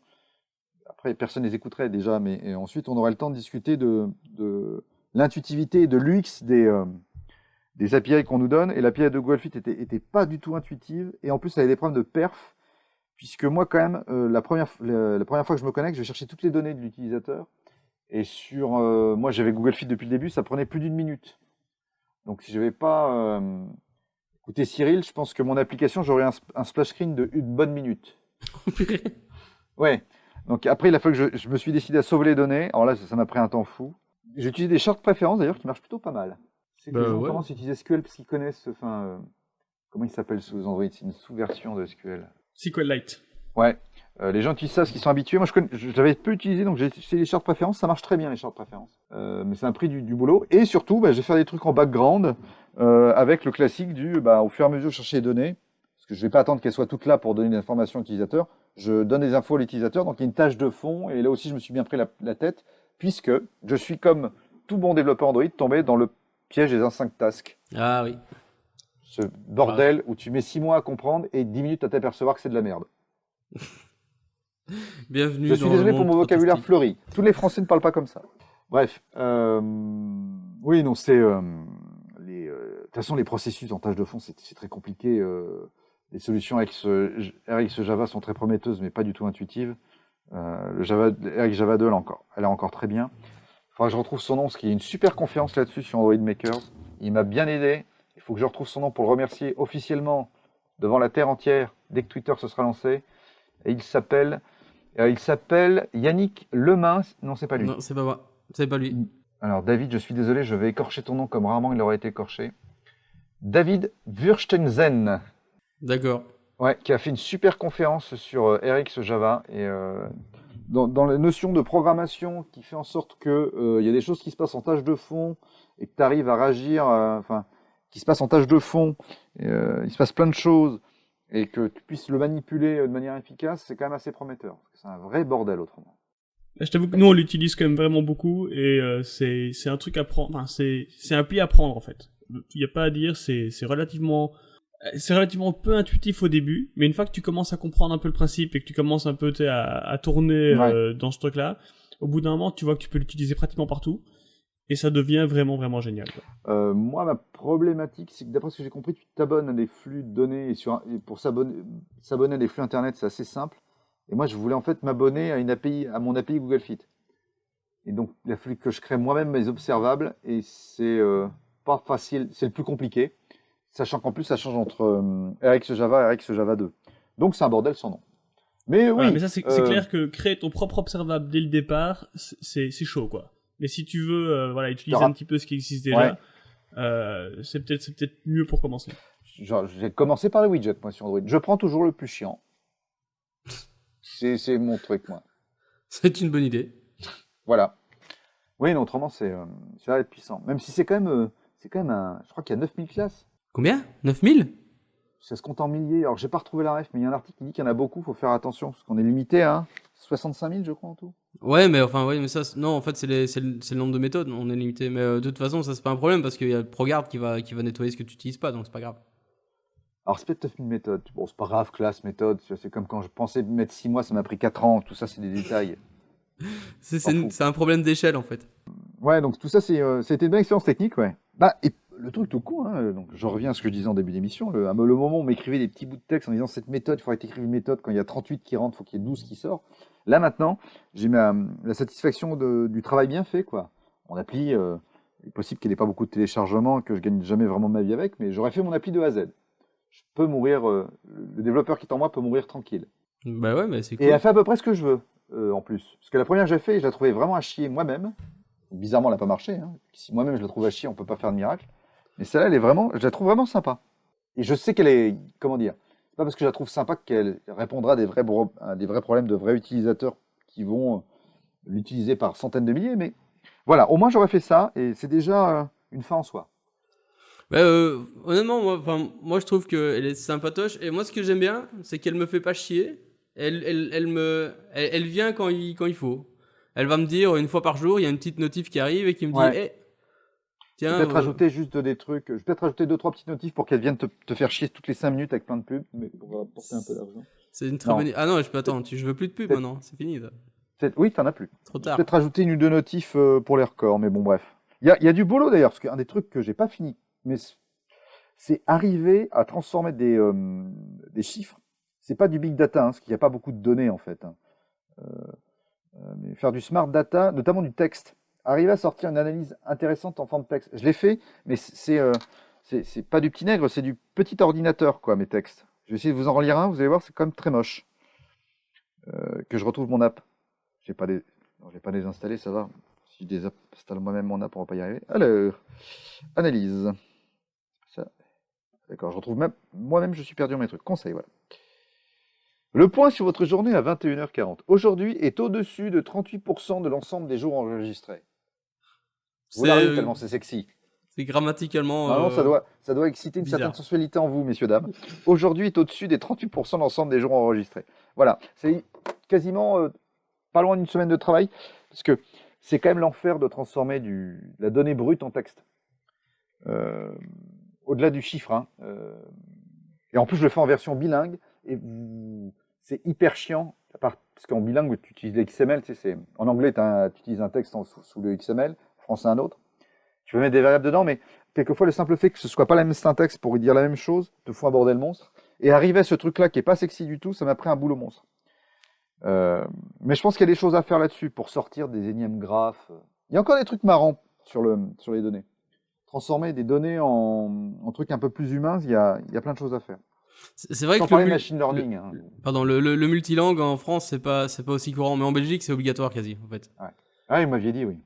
après personne ne les écouterait déjà, mais ensuite on aurait le temps de discuter de l'intuitivité et de l'UX des API qu'on nous donne. Et l'API de Google Fit était pas du tout intuitive et en plus elle avait des problèmes de perf, puisque moi quand même la première fois que je me connecte, je vais chercher toutes les données de l'utilisateur et moi j'avais Google Fit depuis le début, ça prenait plus d'1 minute. Donc si je n'avais pas écouté Cyril, je pense que mon application, j'aurais un splash screen de 1 bonne minute. Ouais. Donc après, il a fallu que je me suis décidé à sauver les données. Alors là, ça m'a pris un temps fou. J'ai utilisé des charts de préférence d'ailleurs qui marchent plutôt pas mal. C'est que les gens commencent à utiliser SQL parce qu'ils connaissent, comment il s'appelle sous Android? C'est une sous-version de SQL. SQLite. Ouais. Les gens utilisent ça parce qu'ils sont habitués. Moi, j'avais peu utilisé, donc j'ai utilisé les charts de préférence. Ça marche très bien, les charts de préférence. Mais ça m'a pris du boulot. Et surtout, je vais faire des trucs en background avec le classique au fur et à mesure, je cherche les données. Parce que je ne vais pas attendre qu'elles soient toutes là pour donner des informations à l'utilisateur. Je donne des infos à l'utilisateur. Donc, il y a une tâche de fond. Et là aussi, je me suis bien pris la tête, puisque je suis, comme tout bon développeur Android, tombé dans le piège des 5 tasks. Ah oui. Ce bordel où tu mets 6 mois à comprendre et 10 minutes à t'apercevoir que c'est de la merde. Bienvenue Je suis désolé pour mon vocabulaire fleuri. Tous les Français ne parlent pas comme ça. Bref. Oui, non, c'est... de toute façon, les processus en tâche de fond, c'est très compliqué. Les solutions RX Java sont très prometteuses, mais pas du tout intuitives. RX Java 2, elle est encore très bien. Il faudra que je retrouve son nom, parce qu'il y a une super conférence là-dessus sur Android Makers. Il m'a bien aidé. Il faut que je retrouve son nom pour le remercier officiellement devant la terre entière, dès que Twitter se sera lancé. Et il s'appelle Yannick Lemain. Non, c'est pas lui. Non, c'est pas moi. C'est pas lui. Alors, David, je suis désolé, je vais écorcher ton nom comme rarement il aurait été écorché. David Wurstenzen. D'accord. Ouais, qui a fait une super conférence sur RX Java. Et dans la notion de programmation qui fait en sorte que y a des choses qui se passent en tâche de fond et que tu arrives à réagir, qui se passent en tâche de fond, il se passe plein de choses, et que tu puisses le manipuler de manière efficace, c'est quand même assez prometteur. Parce que c'est un vrai bordel autrement. Je t'avoue que nous on l'utilise quand même vraiment beaucoup et c'est un truc à prendre, enfin c'est un pli à prendre en fait. Il n'y a pas à dire, c'est relativement peu intuitif au début, mais une fois que tu commences à comprendre un peu le principe et que tu commences un peu à tourner dans ce truc-là, au bout d'un moment tu vois que tu peux l'utiliser pratiquement partout et ça devient vraiment vraiment génial. Moi ma problématique c'est que d'après ce que j'ai compris, tu t'abonnes à des flux de données et pour s'abonner à des flux internet c'est assez simple. Et moi, je voulais en fait m'abonner à mon API Google Fit. Et donc, il a fallu que je crée moi-même mes observables. Et c'est pas facile, c'est le plus compliqué. Sachant qu'en plus, ça change entre RX Java et RX Java 2. Donc, c'est un bordel sans nom. Mais oui. Voilà, mais ça, c'est clair que créer ton propre observable dès le départ, c'est chaud, quoi. Mais si tu veux utiliser un petit peu ce qui existe déjà, c'est peut-être mieux pour commencer. J'ai commencé par les widgets, moi, sur Android. Je prends toujours le plus chiant. C'est mon truc, moi. C'est une bonne idée. Voilà. Oui, non, autrement, ça va être puissant. Même si c'est quand même je crois qu'il y a 9000 classes. Combien? 9000? Ça se compte en milliers. Alors, j'ai pas retrouvé la ref, mais il y a un article qui dit qu'il y en a beaucoup, faut faire attention, parce qu'on est limité à 65 000, je crois, en tout. Ouais, mais ça, non, en fait, c'est le nombre de méthodes, on est limité. Mais de toute façon, ça, c'est pas un problème, parce qu'il y a ProGuard qui va nettoyer ce que tu utilises pas, donc c'est pas grave. Alors, c'est peut-être 9000 méthodes. Bon, c'est pas grave, classe, méthode. C'est comme quand je pensais mettre 6 mois, ça m'a pris 4 ans. Tout ça, c'est des détails. C'est un problème d'échelle, en fait. Ouais, donc tout ça, c'était une bonne expérience technique, ouais. Et le truc tout con, donc je reviens à ce que je disais en début d'émission, le moment où on m'écrivait des petits bouts de texte en disant cette méthode, il faudrait que tu écrives une méthode, quand il y a 38 qui rentrent, il faut qu'il y ait 12 qui sortent. Là, maintenant, j'ai la satisfaction du travail bien fait, quoi. Mon appli, il est possible qu'il n'ait pas beaucoup de téléchargements, que je gagne jamais vraiment ma vie avec, mais j'aurais fait mon appli de A à Z. Je peux mourir, le développeur qui est en moi peut mourir tranquille. Bah ouais, mais c'est cool. Et elle fait à peu près ce que je veux, en plus. Parce que la première que j'ai fait, je la trouvais vraiment à chier moi-même. Bizarrement, elle n'a pas marché. Hein. Si moi-même je la trouve à chier, on peut pas faire de miracle. Mais celle-là, je la trouve vraiment sympa. Et je sais qu'elle est, comment dire, c'est pas parce que je la trouve sympa qu'elle répondra à des vrais problèmes de vrais utilisateurs qui vont l'utiliser par centaines de milliers. Mais voilà, au moins j'aurais fait ça et c'est déjà une fin en soi. Ouais, honnêtement, moi je trouve qu'elle est sympatoche. Et moi, ce que j'aime bien, c'est qu'elle me fait pas chier. Elle vient quand il faut. Elle va me dire une fois par jour, il y a une petite notif qui arrive et qui me dit, Ouais. hey, tiens, Peut-être rajouter juste des trucs. Je vais peut-être rajouter 2-3 petites notifs pour qu'elles viennent te faire chier toutes les 5 minutes avec plein de pubs, mais pour apporter un peu d'argent. c'est une très Non. bonne. Ah non, je peux attendre. Je veux plus de pub Peut-être- maintenant. C'est fini. Ça. Oui, t'en as plus. Trop tard. Peut-être rajouter une ou deux notifs pour les records, mais bon, bref. Il y a du boulot d'ailleurs, parce qu'un des trucs que j'ai pas fini, mais c'est arriver à transformer des chiffres. C'est pas du big data, hein, parce qu'il n'y a pas beaucoup de données en fait. Hein. Mais faire du smart data, notamment du texte. Arriver à sortir une analyse intéressante en forme de texte. Je l'ai fait, mais c'est pas du petit nègre, c'est du petit ordinateur, quoi, mes textes. Je vais essayer de vous en relire un, vous allez voir, c'est quand même très moche. Que je retrouve mon app. Je vais pas désinstaller, ça va. Si je désinstalle moi-même mon app, on va pas y arriver. Alors, analyse. Ça. D'accord, je retrouve même, moi-même, je suis perdu dans mes trucs. Conseil, voilà. Le point sur votre journée à 21h40. Aujourd'hui est au-dessus de 38% de l'ensemble des jours enregistrés. Vous l'avez tellement c'est sexy. C'est grammaticalement. Normalement, ça doit exciter une bizarre. certaine sensualité en vous, messieurs, dames. Aujourd'hui est au-dessus des 38% de l'ensemble des jours enregistrés. Voilà, c'est quasiment pas loin d'une semaine de travail, parce que c'est quand même l'enfer de transformer la donnée brute en texte. Au-delà du chiffre. Hein, et en plus, je le fais en version bilingue, et c'est hyper chiant, parce qu'en bilingue, tu utilises l'XML, tu sais, en anglais, tu utilises un texte sous le XML, en français un autre. Tu peux mettre des variables dedans, mais quelquefois, le simple fait que ce soit pas la même syntaxe pour dire la même chose, te fout un bordel monstre. Et arriver à ce truc-là qui est pas sexy du tout, ça m'a pris un boulot monstre. Mais je pense qu'il y a des choses à faire là-dessus pour sortir des énièmes graphes. Il y a encore des trucs marrants sur les données. Transformer des données en trucs un peu plus humains, il y a plein de choses à faire. C'est vrai Sans que parler de machine learning. le multilangue en France, c'est pas aussi courant, mais en Belgique, c'est obligatoire quasi, en fait. Ouais. Ah, il m'avait dit, oui.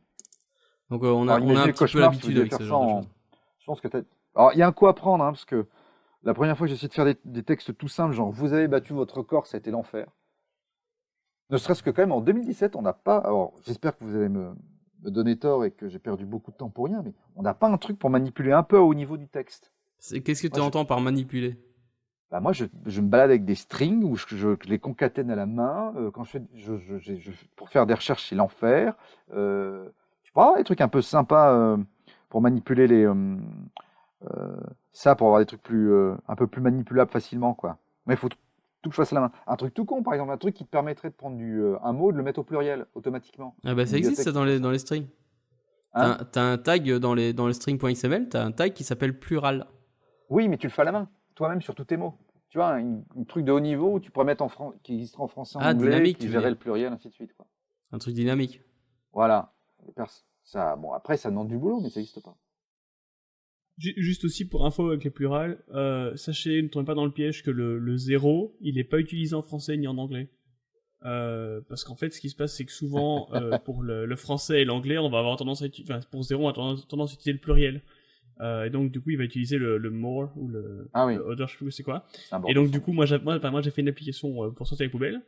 Donc on a un petit peu l'habitude avec ce genre de choses. Je pense que alors, il y a un coup à prendre, hein, parce que la première fois que j'ai essayé de faire des textes tout simples, genre vous avez battu votre record, ça a été l'enfer. Ne serait-ce que quand même en 2017, on n'a pas. Alors, j'espère que vous allez me donner tort et que j'ai perdu beaucoup de temps pour rien, mais on n'a pas un truc pour manipuler un peu au niveau du texte. Qu'est-ce que tu entends par manipuler? Bah moi, je me balade avec des strings où je les concatène à la main. Quand pour faire des recherches, c'est l'enfer. Tu peux avoir des trucs un peu sympas pour manipuler ça, pour avoir des trucs un peu plus manipulables facilement, quoi. Mais il faut tout que je fasse à la main. Un truc tout con, par exemple, un truc qui te permettrait de prendre un mot, de le mettre au pluriel automatiquement. Ah bah ça existe ça dans les strings. Hein, t'as un tag dans le string.xml, t'as un tag qui s'appelle plural. Oui, mais tu le fais à la main, toi-même sur tous tes mots. Tu vois, un truc de haut niveau où tu pourrais mettre qui existerait en français, en anglais, dynamique, qui gérait le pluriel, ainsi de suite, quoi. Un truc dynamique. Voilà. Ça, bon, après, ça demande du boulot, mais ça n'existe pas. Juste aussi pour info avec les plurales, sachez, ne tombez pas dans le piège que le 0, il n'est pas utilisé en français ni en anglais. Parce qu'en fait, ce qui se passe, c'est que souvent, pour le français et l'anglais, on va avoir tendance à utiliser, pour 0, on a tendance à utiliser le pluriel. Et donc, du coup, il va utiliser le more ou le other, je sais plus c'est quoi. Et donc, du coup, moi j'ai fait une application pour sortir les poubelles,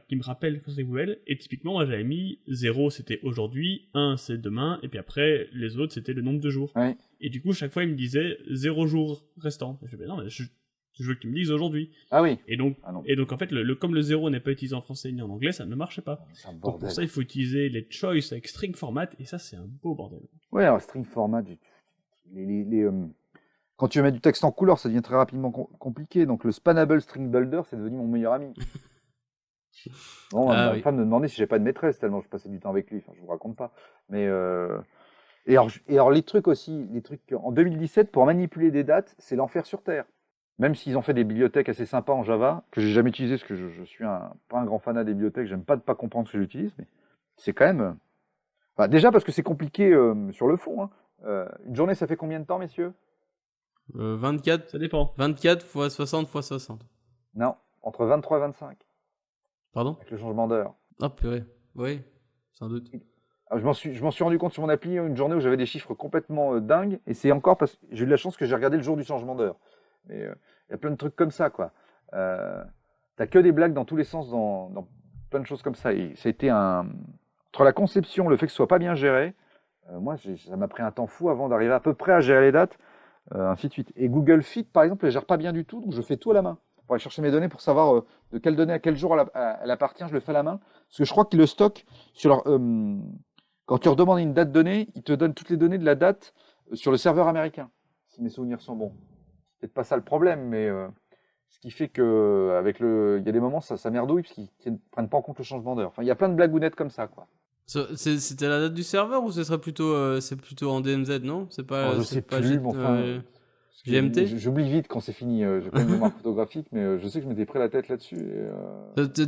qui me rappelle sortir les poubelles. Et typiquement, moi, j'avais mis 0, c'était aujourd'hui, 1, c'est demain, et puis après, les autres, c'était le nombre de jours. Ouais. Et du coup, chaque fois, il me disait 0 jours restant. Et je me dis, non, mais je veux que tu me dises aujourd'hui. Ah oui. Et donc en fait, comme le 0 n'est pas utilisé en français ni en anglais, ça ne marchait pas. Donc pour ça, il faut utiliser les choice avec string format, et ça, c'est un beau bordel. Ouais, alors string format, quand tu veux mettre du texte en couleur, ça devient très rapidement compliqué. Donc le spannable string builder, c'est devenu mon meilleur ami. Bon, ma femme me demandait si j'ai pas de maîtresse, tellement je passais du temps avec lui. Enfin, je vous raconte pas. Mais et alors les trucs aussi, en 2017, pour manipuler des dates, c'est l'enfer sur Terre. Même s'ils ont fait des bibliothèques assez sympas en Java, que j'ai jamais utilisé, parce que je suis pas un grand fanat des bibliothèques, j'aime pas pas comprendre ce que j'utilise, mais c'est quand même... déjà parce que c'est compliqué sur le fond. Hein. Une journée, ça fait combien de temps, messieurs 24, ça dépend. 24 x 60 x 60. Non, entre 23 et 25. Pardon Avec le changement d'heure. Ah purée, oui, sans doute. Alors, je m'en suis rendu compte sur mon appli une journée où j'avais des chiffres complètement dingues, et c'est encore parce que j'ai eu la chance que j'ai regardé le jour du changement d'heure. Mais il y a plein de trucs comme ça, quoi. T'as que des blagues dans tous les sens, dans plein de choses comme ça. Et ça a été entre la conception, le fait que ce soit pas bien géré, Moi, ça m'a pris un temps fou avant d'arriver à peu près à gérer les dates, ainsi de suite. Et Google Fit, par exemple, elle gère pas bien du tout, donc je fais tout à la main. Pour aller chercher mes données, pour savoir de quelle donnée à quel jour elle appartient, je le fais à la main. Parce que je crois qu'il le stocke sur leur, quand tu redemandes une date donnée, il te donne toutes les données de la date sur le serveur américain, si mes souvenirs sont bons. C'est peut-être pas ça le problème, mais ce qui fait que il y a des moments ça merdouille parce qu'ils ne prennent pas en compte le changement d'heure. Enfin, il y a plein de blagounettes comme ça, quoi. C'était la date du serveur ou ce serait plutôt c'est plutôt en DMZ, non? C'est pas Alors, je c'est sais pas plus, mais enfin, GMT? j'oublie vite quand c'est fini. J'ai pas une mémoire photographique, mais je sais que je m'étais pris la tête là-dessus.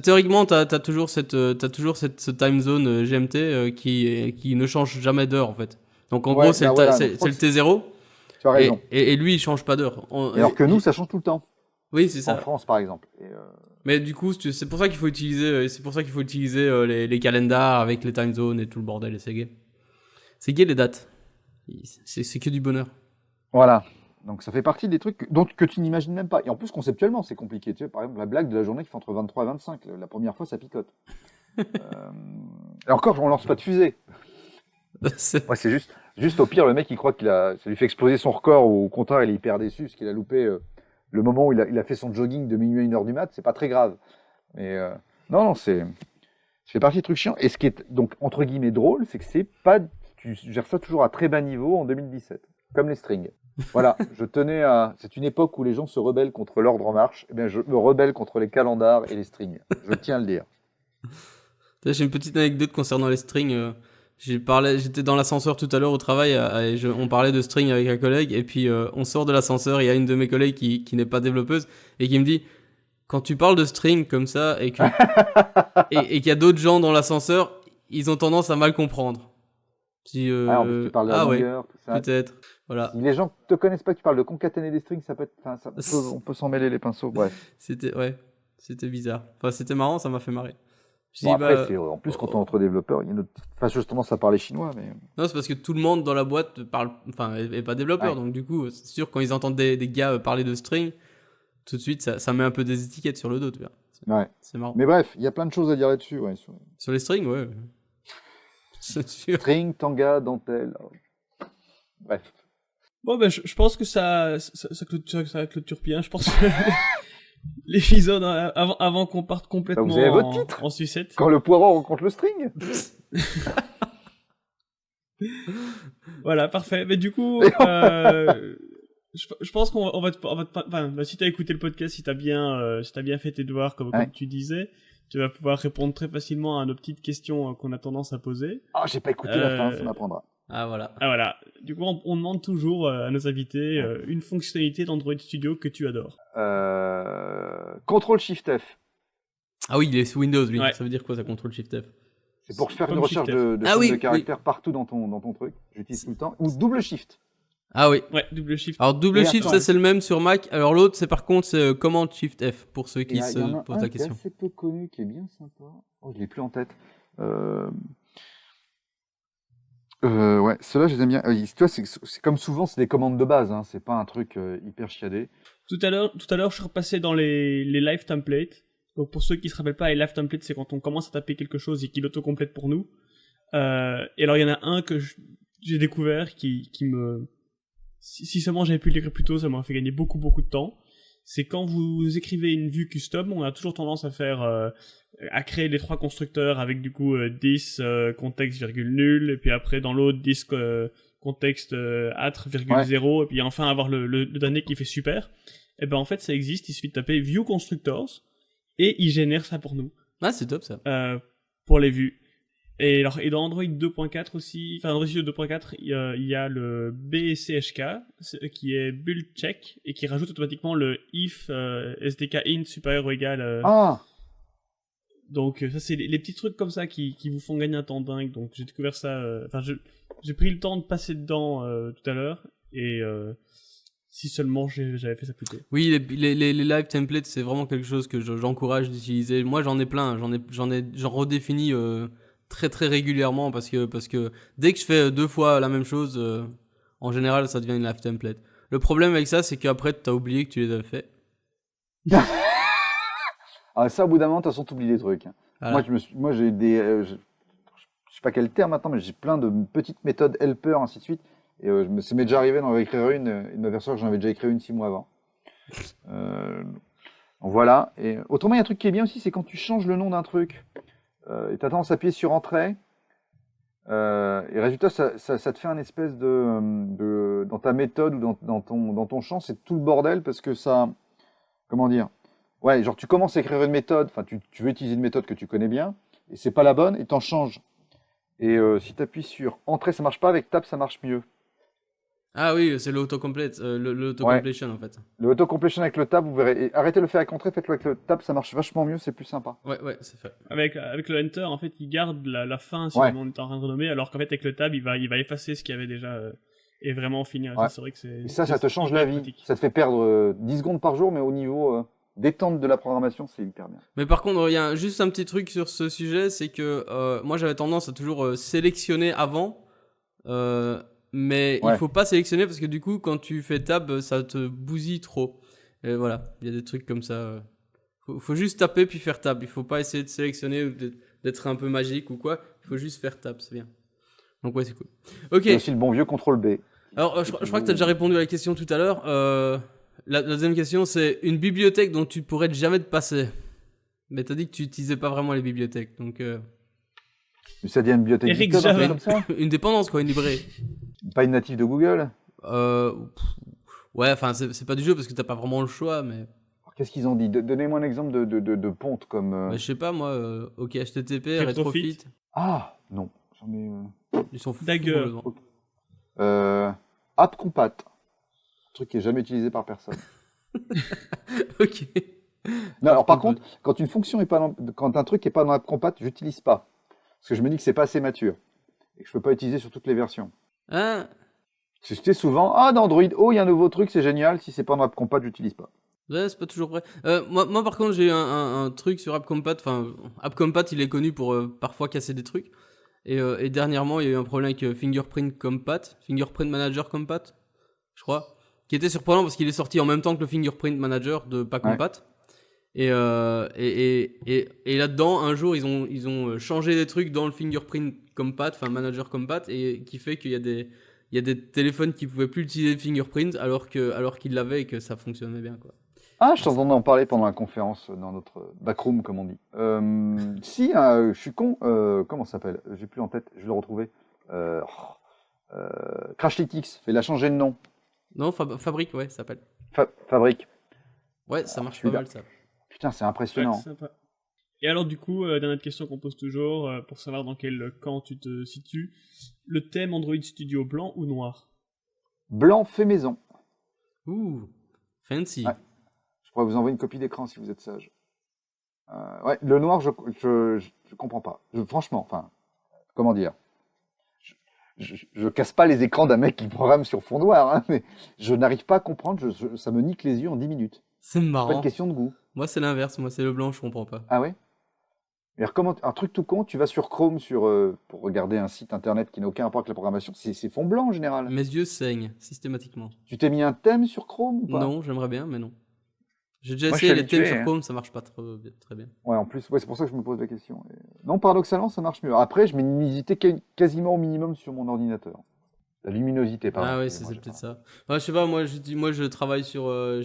Théoriquement, t'as toujours ce time zone GMT qui ne change jamais d'heure en fait. Donc en Ouais, gros, c'est bah le voilà, c'est donc je crois le que T0 tu as raison. et lui il change pas d'heure. Alors que nous, ça change tout le temps. Oui, c'est En ça. France, par exemple. Mais du coup, c'est pour ça qu'il faut utiliser les calendars avec les time zones et tout le bordel et c'est gay. C'est gay les dates. C'est que du bonheur. Voilà. Donc ça fait partie des trucs que tu n'imagines même pas. Et en plus, conceptuellement, c'est compliqué. Tu sais, par exemple, la blague de la journée qui fait entre 23 et 25. La première fois, ça picote. Et encore, on lance pas de fusée. Ouais, c'est juste au pire, le mec, il croit ça lui fait exploser son record, ou au contraire, il est hyper déçu parce qu'il a loupé le moment où il a fait son jogging de minuit à 1h du mat. C'est pas très grave. Mais non, ça fait partie des trucs chiants. Et ce qui est donc, entre guillemets, drôle, c'est que tu gères ça toujours à très bas niveau en 2017. Comme les strings. Voilà, c'est une époque où les gens se rebellent contre l'ordre en marche. Eh bien, je me rebelle contre les calendars et les strings. Je tiens à le dire. J'ai une petite anecdote concernant les strings. J'étais dans l'ascenseur tout à l'heure au travail on parlait de string avec un collègue et puis on sort de l'ascenseur, il y a une de mes collègues qui n'est pas développeuse et qui me dit quand tu parles de string comme ça et qu'il y a d'autres gens dans l'ascenseur, ils ont tendance à mal comprendre. En plus, tu parles de la longueur, tout ça. Peut-être. Voilà. Si les gens ne te connaissent pas, que tu parles de concaténer des strings, ça peut être, on peut s'en mêler les pinceaux. Bref. C'était bizarre. Enfin, c'était marrant, ça m'a fait marrer. Après, en plus, quand on est entre développeurs, il y a j'ai tendance à parler chinois, mais. Non, c'est parce que tout le monde dans la boîte est pas développeur, donc du coup, c'est sûr, quand ils entendent des gars parler de string, tout de suite, ça met un peu des étiquettes sur le dos, tu vois. Ouais. C'est marrant. Mais bref, il y a plein de choses à dire là-dessus, ouais. Sur les strings, ouais. C'est sûr. String, tanga, dentelle. Bref. Bon, ben, je pense que ça clôture bien. Je pense que l'épisode, avant qu'on parte complètement vous avez votre titre en sucette. Quand le poireau rencontre le string. Voilà, parfait. Mais du coup, je pense qu'on va enfin, si t'as écouté le podcast, si t'as bien fait tes devoirs, comme tu disais, tu vas pouvoir répondre très facilement à nos petites questions qu'on a tendance à poser. Ah, j'ai pas écouté la fin, ça m'apprendra. Ah, voilà. Ah, voilà. Du coup, on demande toujours à nos invités une fonctionnalité d'Android Studio que tu adores. Ctrl-Shift-F. Ah oui, il est sous Windows, lui. Ouais. Ça veut dire quoi, ça, Ctrl-Shift-F? C'est pour faire une recherche de caractères partout dans ton truc. J'utilise tout le temps. Ou double shift. Ah oui. Ouais, double shift. Alors, double shift, ça, c'est le même sur Mac. Alors, l'autre, c'est par contre, c'est Command Shift F, pour ceux qui se posent la question. Qui est assez peu connu, qui est bien sympa. Oh, je l'ai plus en tête. Ouais, ceux-là, je les aime bien. Tu vois, c'est comme souvent, c'est des commandes de base, hein. C'est pas un truc hyper chiadé. Tout à l'heure, je suis repassé dans les live templates. Donc, pour ceux qui se rappellent pas, les live templates, c'est quand on commence à taper quelque chose et qu'il autocomplète pour nous. Et alors, il y en a un que j'ai découvert qui me... Si seulement j'avais pu l'écrire plus tôt, ça m'aurait fait gagner beaucoup de temps. C'est quand vous écrivez une vue custom, on a toujours tendance à faire... à créer les 3 constructeurs avec du coup 10 contexte virgule nul et puis après dans l'autre 10 contexte at virgule 0 et puis enfin avoir le dernier qui fait super. Et ben en fait ça existe, il suffit de taper view constructors et il génère ça pour nous. Ah, c'est top ça. Pour les vues. Et alors et dans Android 2.4 aussi, enfin Android Studio 2.4, il y a le BCHK qui est build check et qui rajoute automatiquement le if SDK int supérieur ou égal Donc ça c'est les petits trucs comme ça qui vous font gagner un temps dingue. Donc j'ai découvert ça, enfin j'ai pris le temps de passer dedans tout à l'heure et si seulement j'avais fait ça plus tôt. Oui, les live templates c'est vraiment quelque chose que j'encourage d'utiliser. Moi j'en ai plein, j'en redéfinis très très régulièrement parce que dès que je fais 2 fois la même chose, en général ça devient une live template. Le problème avec ça c'est qu'après t'as oublié que tu les as fait. Ah, ça, au bout d'un moment, de toute façon, t'oublies des trucs. Voilà. Moi, j'ai des... sais pas quel terme maintenant, mais j'ai plein de petites méthodes helper, ainsi de suite. Et ça m'est déjà arrivé d'en écrire une, et de m'apercevoir que j'en avais déjà écrit une 6 mois avant. Donc voilà. Et autrement, il y a un truc qui est bien aussi, c'est quand tu changes le nom d'un truc, et tu as tendance à appuyer sur Entrée, et résultat, ça te fait un espèce dans ta méthode ou dans ton champ, c'est tout le bordel parce que ça, comment dire, ouais, genre tu commences à écrire une méthode, enfin tu veux utiliser une méthode que tu connais bien, et c'est pas la bonne, et t'en changes. Et si tu appuies sur Entrée, ça marche pas, avec Tab, ça marche mieux. Ah oui, c'est l'auto-complete, l'auto-completion en fait. Le auto-completion avec le Tab, vous verrez. Et arrêtez de le faire avec Entrée, faites-le avec le Tab, ça marche vachement mieux, c'est plus sympa. Ouais, c'est fait. Avec le Enter, en fait, il garde la fin si Ouais. on est en train de renommer, alors qu'en fait, avec le Tab, il va effacer ce qu'il y avait déjà et vraiment finir. Ouais. C'est vrai que Et ça te change la vie. pratique. Ça te fait perdre 10 secondes par jour, mais au niveau détente de la programmation, c'est hyper bien. Mais par contre, il y a juste un petit truc sur ce sujet, c'est que moi j'avais tendance à toujours sélectionner avant, mais Ouais. il faut pas sélectionner parce que du coup, quand tu fais tab, ça te bousille trop. Et voilà, il y a des trucs comme ça. Faut juste taper puis faire tab. Il faut pas essayer de sélectionner ou d'être un peu magique ou quoi. Il faut juste faire tab, c'est bien. Donc ouais, c'est cool. Ok. Il y a aussi le bon vieux CTRL B. Alors, je crois que tu as déjà répondu à la question tout à l'heure. La deuxième question, c'est une bibliothèque dont tu pourrais jamais te passer. Mais tu as dit que tu n'utilisais pas vraiment les bibliothèques. Donc, Mais ça devient une bibliothèque Eric GitHub, un truc Java. comme ça. une dépendance, quoi, une librairie. Pas une native de Google. Ouais, enfin, c'est pas du jeu parce que t'as pas vraiment le choix, mais. Alors, qu'est-ce qu'ils ont dit? Donnez-moi un exemple de ponte comme. Bah, je sais pas, moi, OK, HTTP, Retrofit. Retrofit. Ah non, j'en ai. Ils sont fous. Dagger. AppCompat. Un truc qui est jamais utilisé par personne. OK. Non, alors par contre, quand une fonction est pas quand un truc est pas dans AppCompat, j'utilise pas. Parce que je me dis que c'est pas assez mature. Et que je peux pas utiliser sur toutes les versions. Hein? C'était souvent, dans Android, il y a un nouveau truc, c'est génial. Si c'est pas dans AppCompat, j'utilise pas. Ouais, c'est pas toujours vrai. Moi, par contre, j'ai eu un truc sur AppCompat. Enfin, AppCompat, il est connu pour parfois casser des trucs. Et dernièrement, il y a eu un problème avec Fingerprint Manager Compat, je crois, qui était surprenant parce qu'il est sorti en même temps que le Fingerprint Manager de pas Compat. Et là-dedans, un jour, ils ont changé des trucs dans le Fingerprint Compat, enfin Manager Compat, et qui fait qu'il y a des téléphones qui pouvaient plus utiliser le Fingerprint alors qu'ils l'avaient et que ça fonctionnait bien, quoi. Ah, je t'entendais en parler pendant la conférence dans notre backroom, comme on dit. Si, je suis con. Comment ça s'appelle? J'ai plus en tête. Je vais le retrouver. Crashlytics. Il a changé de nom. Non, Fabrique, ouais, ça s'appelle. Fabrique. Ouais, ça marche pas celui-là. mal, ça. Putain, c'est Ouais, impressionnant. c'est sympa. Et alors, du coup, dernière question qu'on pose toujours, pour savoir dans quel camp tu te situes. Le thème Android Studio, blanc ou noir? Blanc fait maison. Ouh, fancy. Ouais. Je pourrais vous envoyer une copie d'écran si vous êtes sage. Ouais, le noir, je comprends pas. Franchement, enfin, comment dire? Je casse pas les écrans d'un mec qui programme sur fond noir, hein, mais je n'arrive pas à comprendre. Ça me nique les yeux en 10 minutes. C'est C'est pas marrant. une question de goût. Moi, c'est l'inverse. Moi, c'est le blanc, je comprends pas. Ah ouais? Et alors, un truc tout con, tu vas sur Chrome pour regarder un site internet qui n'a aucun rapport avec la programmation, c'est fond blanc en général. Mes yeux saignent systématiquement. Tu t'es mis un thème sur Chrome ou pas? Non, j'aimerais bien, mais non. J'ai déjà Moi, je essayé suis les thèmes habitué, sur hein. Chrome, ça marche pas très bien. Ouais, en plus, ouais, c'est pour ça que je me pose la question. Non, paradoxalement, ça marche mieux. Après, je mets une luminosité quasiment au minimum sur mon ordinateur. La luminosité, pardon. Ah oui, c'est peut-être ça. Ouais, je sais pas, moi je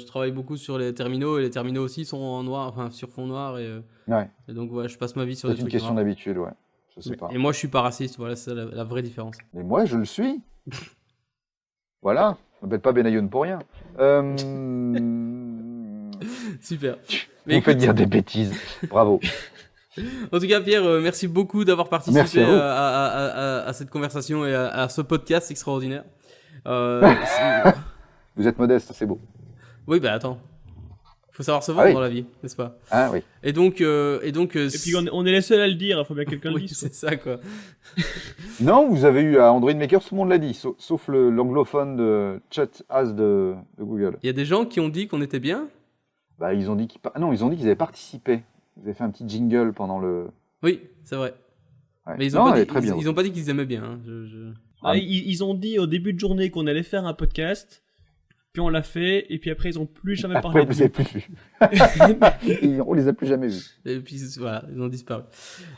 travaille beaucoup sur les terminaux et les terminaux aussi sont en noir, enfin sur fond noir Ouais, et donc ouais, je passe ma vie sur c'est des une trucs question noirs. d'habitude, ouais. Je sais pas. Et moi je suis pas raciste, voilà, c'est la vraie différence. Mais moi, je le suis. Voilà, je m'appelle pas Benayoun pour rien. Super. Vous Mais me faites écoute, dire des bêtises. Bravo. en tout cas Pierre, merci beaucoup d'avoir Merci participé à vous. à cette conversation et à ce podcast extraordinaire. C'est- Vous êtes modeste, c'est beau. oui, bah attends. Faut savoir se vendre Ah oui. dans la vie, n'est-ce pas? Ah oui. Et donc, Et puis on est les seuls à le dire, il faut bien que quelqu'un le oui, dise. quoi. c'est ça quoi. Non, vous avez eu à Android Maker, tout le monde l'a dit, sauf l'anglophone de Chat As de Google. Il y a des gens qui ont dit qu'on était bien. Bah, ils ont dit ils ont dit qu'ils avaient participé. Ils avaient fait un petit jingle pendant le. Oui, c'est vrai. Ouais. Mais ils Non, ont elle pas est dit, très bien. ils ont pas dit qu'ils aimaient bien. Hein. Ah, ils ont dit au début de journée qu'on allait faire un podcast. puis on l'a fait, et puis après ils ont plus jamais Après, parlé vous de les avez plus vus. On les a plus jamais vus. Et puis voilà, ils ont disparu.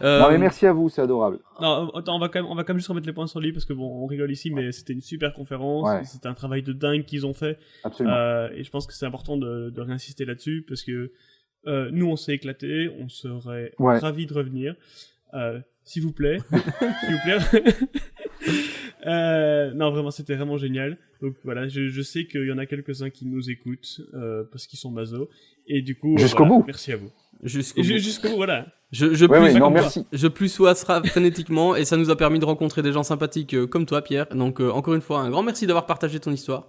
Non, mais merci à vous, c'est adorable. Non, attends, on va quand même juste remettre les points sur le i parce que bon, on rigole ici, mais c'était une super conférence, Ouais. c'était un travail de dingue qu'ils ont fait, Absolument. et je pense que c'est important de réinsister là-dessus parce que nous on s'est éclaté, on serait Ouais. ravis de revenir, s'il vous plaît, s'il vous plaît. Non, vraiment, c'était vraiment génial. Donc voilà, je sais qu'il y en a quelques-uns qui nous écoutent parce qu'ils sont maso, et du coup, Jusqu'au voilà, bout. merci à vous. Jusqu'au bout. Jusqu'au bout, voilà. Ouais, non, plus merci. je plus sois frénétiquement et ça nous a permis de rencontrer des gens sympathiques comme toi, Pierre. Donc encore une fois, un grand merci d'avoir partagé ton histoire.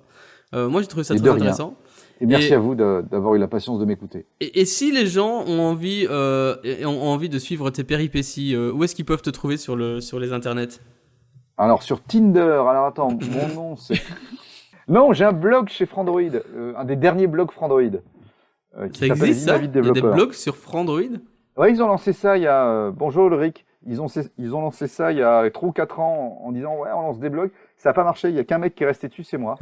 Moi, j'ai trouvé ça Et très de rien. intéressant. Et merci à vous d'avoir eu la patience de m'écouter. Et si les gens ont envie de suivre tes péripéties, où est-ce qu'ils peuvent te trouver sur les internets? Alors, sur Tinder, alors attends, mon nom c'est... Non, j'ai un blog chez Frandroid, un des derniers blogs Frandroid. Qui Ça s'appelle existe ça? Vie Il y a des développeur. blogs sur Frandroid? Ouais, ils ont lancé ça il y a... bonjour Ulrich. Ils ont lancé ça il y a 3 ou 4 ans en disant ouais, on lance des blogs. Ça n'a pas marché, il y a qu'un mec qui est resté dessus, c'est moi.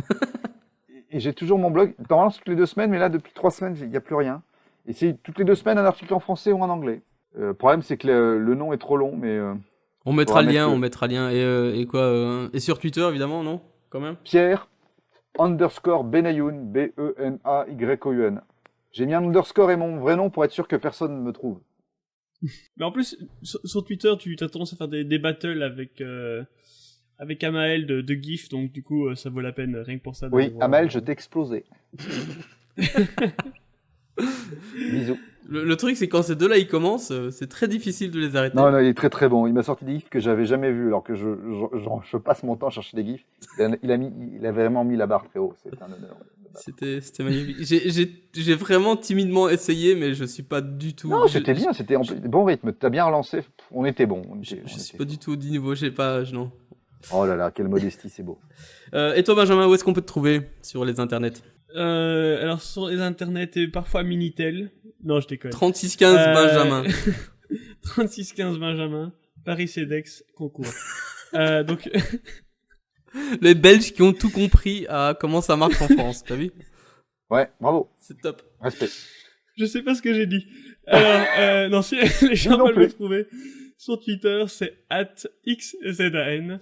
Et j'ai toujours mon blog. Normalement, c'est toutes les 2 semaines, mais là, depuis 3 semaines, il n'y a plus rien. Et c'est toutes les 2 semaines un article en français ou en anglais. Le problème, c'est que le nom est trop long, mais... On mettra le lien, mettre on mettra le lien. Et quoi et sur Twitter, évidemment, non? Quand même? Pierre_Benayoun, Benayoun. J'ai mis un underscore et mon vrai nom pour être sûr que personne ne me trouve. Mais en plus, sur Twitter, tu as tendance à faire des battles avec Amael de GIF, donc du coup, ça vaut la peine, rien que pour ça. Oui, voir. Amel, je t'ai explosé. Bisous. Le truc, c'est quand ces deux-là, ils commencent, c'est très difficile de les arrêter. Non, il est très très bon. Il m'a sorti des gifs que j'avais jamais vus, alors que je passe mon temps à chercher des gifs. Il a vraiment mis la barre très haut. C'est un honneur. C'était magnifique. J'ai vraiment timidement essayé, mais je suis pas du tout... Non, c'était bien, c'était en bon rythme. T'as bien relancé. On était bon. Je suis pas du tout au niveau, j'ai pas... Non. Oh là là, quelle modestie, c'est beau. Et toi, Benjamin, où est-ce qu'on peut te trouver sur les internets? Alors, sur les internets, et parfois Minitel. Non, je déconne. 3615 Benjamin. 3615 Benjamin, Paris CEDEX, concours. Donc... Les Belges qui ont tout compris à comment ça marche en France, t'as vu? Ouais, bravo. C'est top. Respect. Je sais pas ce que j'ai dit. Alors, non, si les gens non veulent plus. me trouver sur Twitter, c'est @xzan.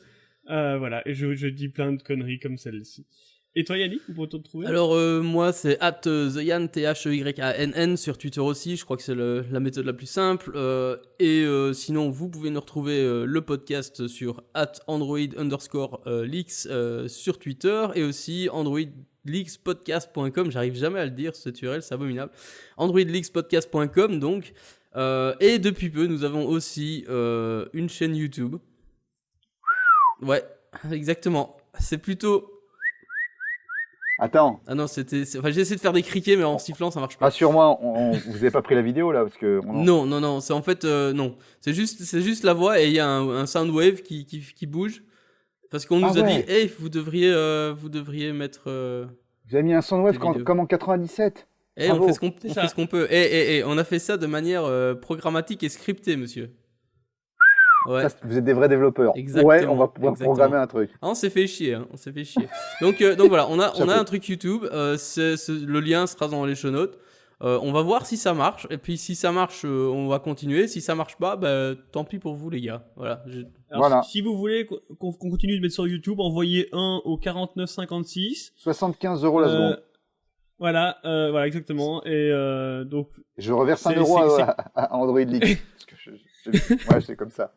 Voilà, et je dis plein de conneries comme celle-ci. Et toi, Yannick, où peut-on te trouver? Alors, moi, c'est @theyan, THEYANN sur Twitter aussi. Je crois que c'est la méthode la plus simple. Sinon, vous pouvez nous retrouver le podcast sur @android_leaks sur Twitter et aussi androidleakspodcast.com. J'arrive jamais à le dire, cette URL, c'est abominable. androidleakspodcast.com, donc. Et depuis peu, nous avons aussi une chaîne YouTube. Ouais, exactement. C'est plutôt... Attends, Ah non, j'ai essayé de faire des criquets, mais en sifflant, ça marche pas. rassure-moi, vous avez pas pris la vidéo là parce que Non, c'est en fait, non. C'est juste la voix et il y a un soundwave qui bouge. Parce qu'on nous a dit, hey, vous devriez mettre... Vous avez mis un soundwave des vidéos. comme en 97. Hey, on Bravo. fait ce qu'on peut. On a fait ça de manière programmatique et scriptée, monsieur. Ouais. Ça, vous êtes des vrais développeurs. Exactement, Ouais, on va pouvoir exactement. programmer un truc. Ah, on s'est fait chier, hein. On s'est fait chier. Donc voilà, on a un truc YouTube. Le lien sera dans les show notes. On va voir si ça marche. Et puis si ça marche, on va continuer. Si ça marche pas, tant pis pour vous les gars. Voilà. Alors, Voilà. si vous voulez qu'on continue de mettre sur YouTube, envoyez un au 49,56. 75 € la seconde. Voilà, exactement. Et donc, Je reverse c'est- 1 euro c'est- à Android League. Parce que ouais, c'est comme ça.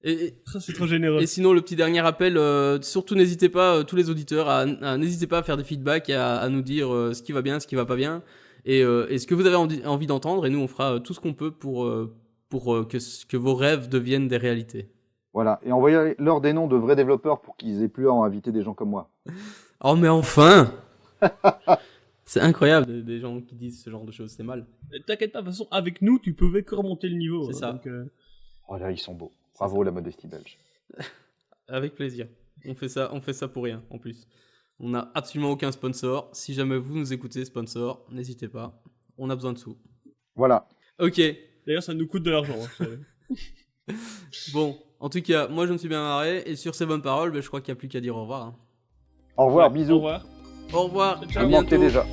c'est trop généreux. Et sinon, le petit dernier appel, surtout n'hésitez pas, tous les auditeurs, n'hésitez pas à faire des feedbacks et à nous dire ce qui va bien, ce qui va pas bien, et ce que vous avez envie d'entendre, et nous on fera tout ce qu'on peut pour que vos rêves deviennent des réalités. Voilà. Et envoyez-leur des noms de vrais développeurs pour qu'ils aient plus à en inviter des gens comme moi. Oh mais enfin C'est incroyable des gens qui disent ce genre de choses, c'est mal. T'inquiète pas, de toute façon, avec nous, tu pouvais que remonter le niveau. C'est ça. Donc, Oh là, ils sont beaux. Bravo la modestie belge. Avec plaisir. On fait ça pour rien en plus. On n'a absolument aucun sponsor. Si jamais vous nous écoutez, sponsor, n'hésitez pas. On a besoin de sous. Voilà. Ok. D'ailleurs, ça nous coûte de l'argent. Hein, Bon, en tout cas, moi je me suis bien marré. Et sur ces bonnes paroles, je crois qu'il n'y a plus qu'à dire au revoir. Hein. Au revoir, Ouais, bisous. Au revoir. Au revoir. Ciao. À Vous mentez bientôt. déjà.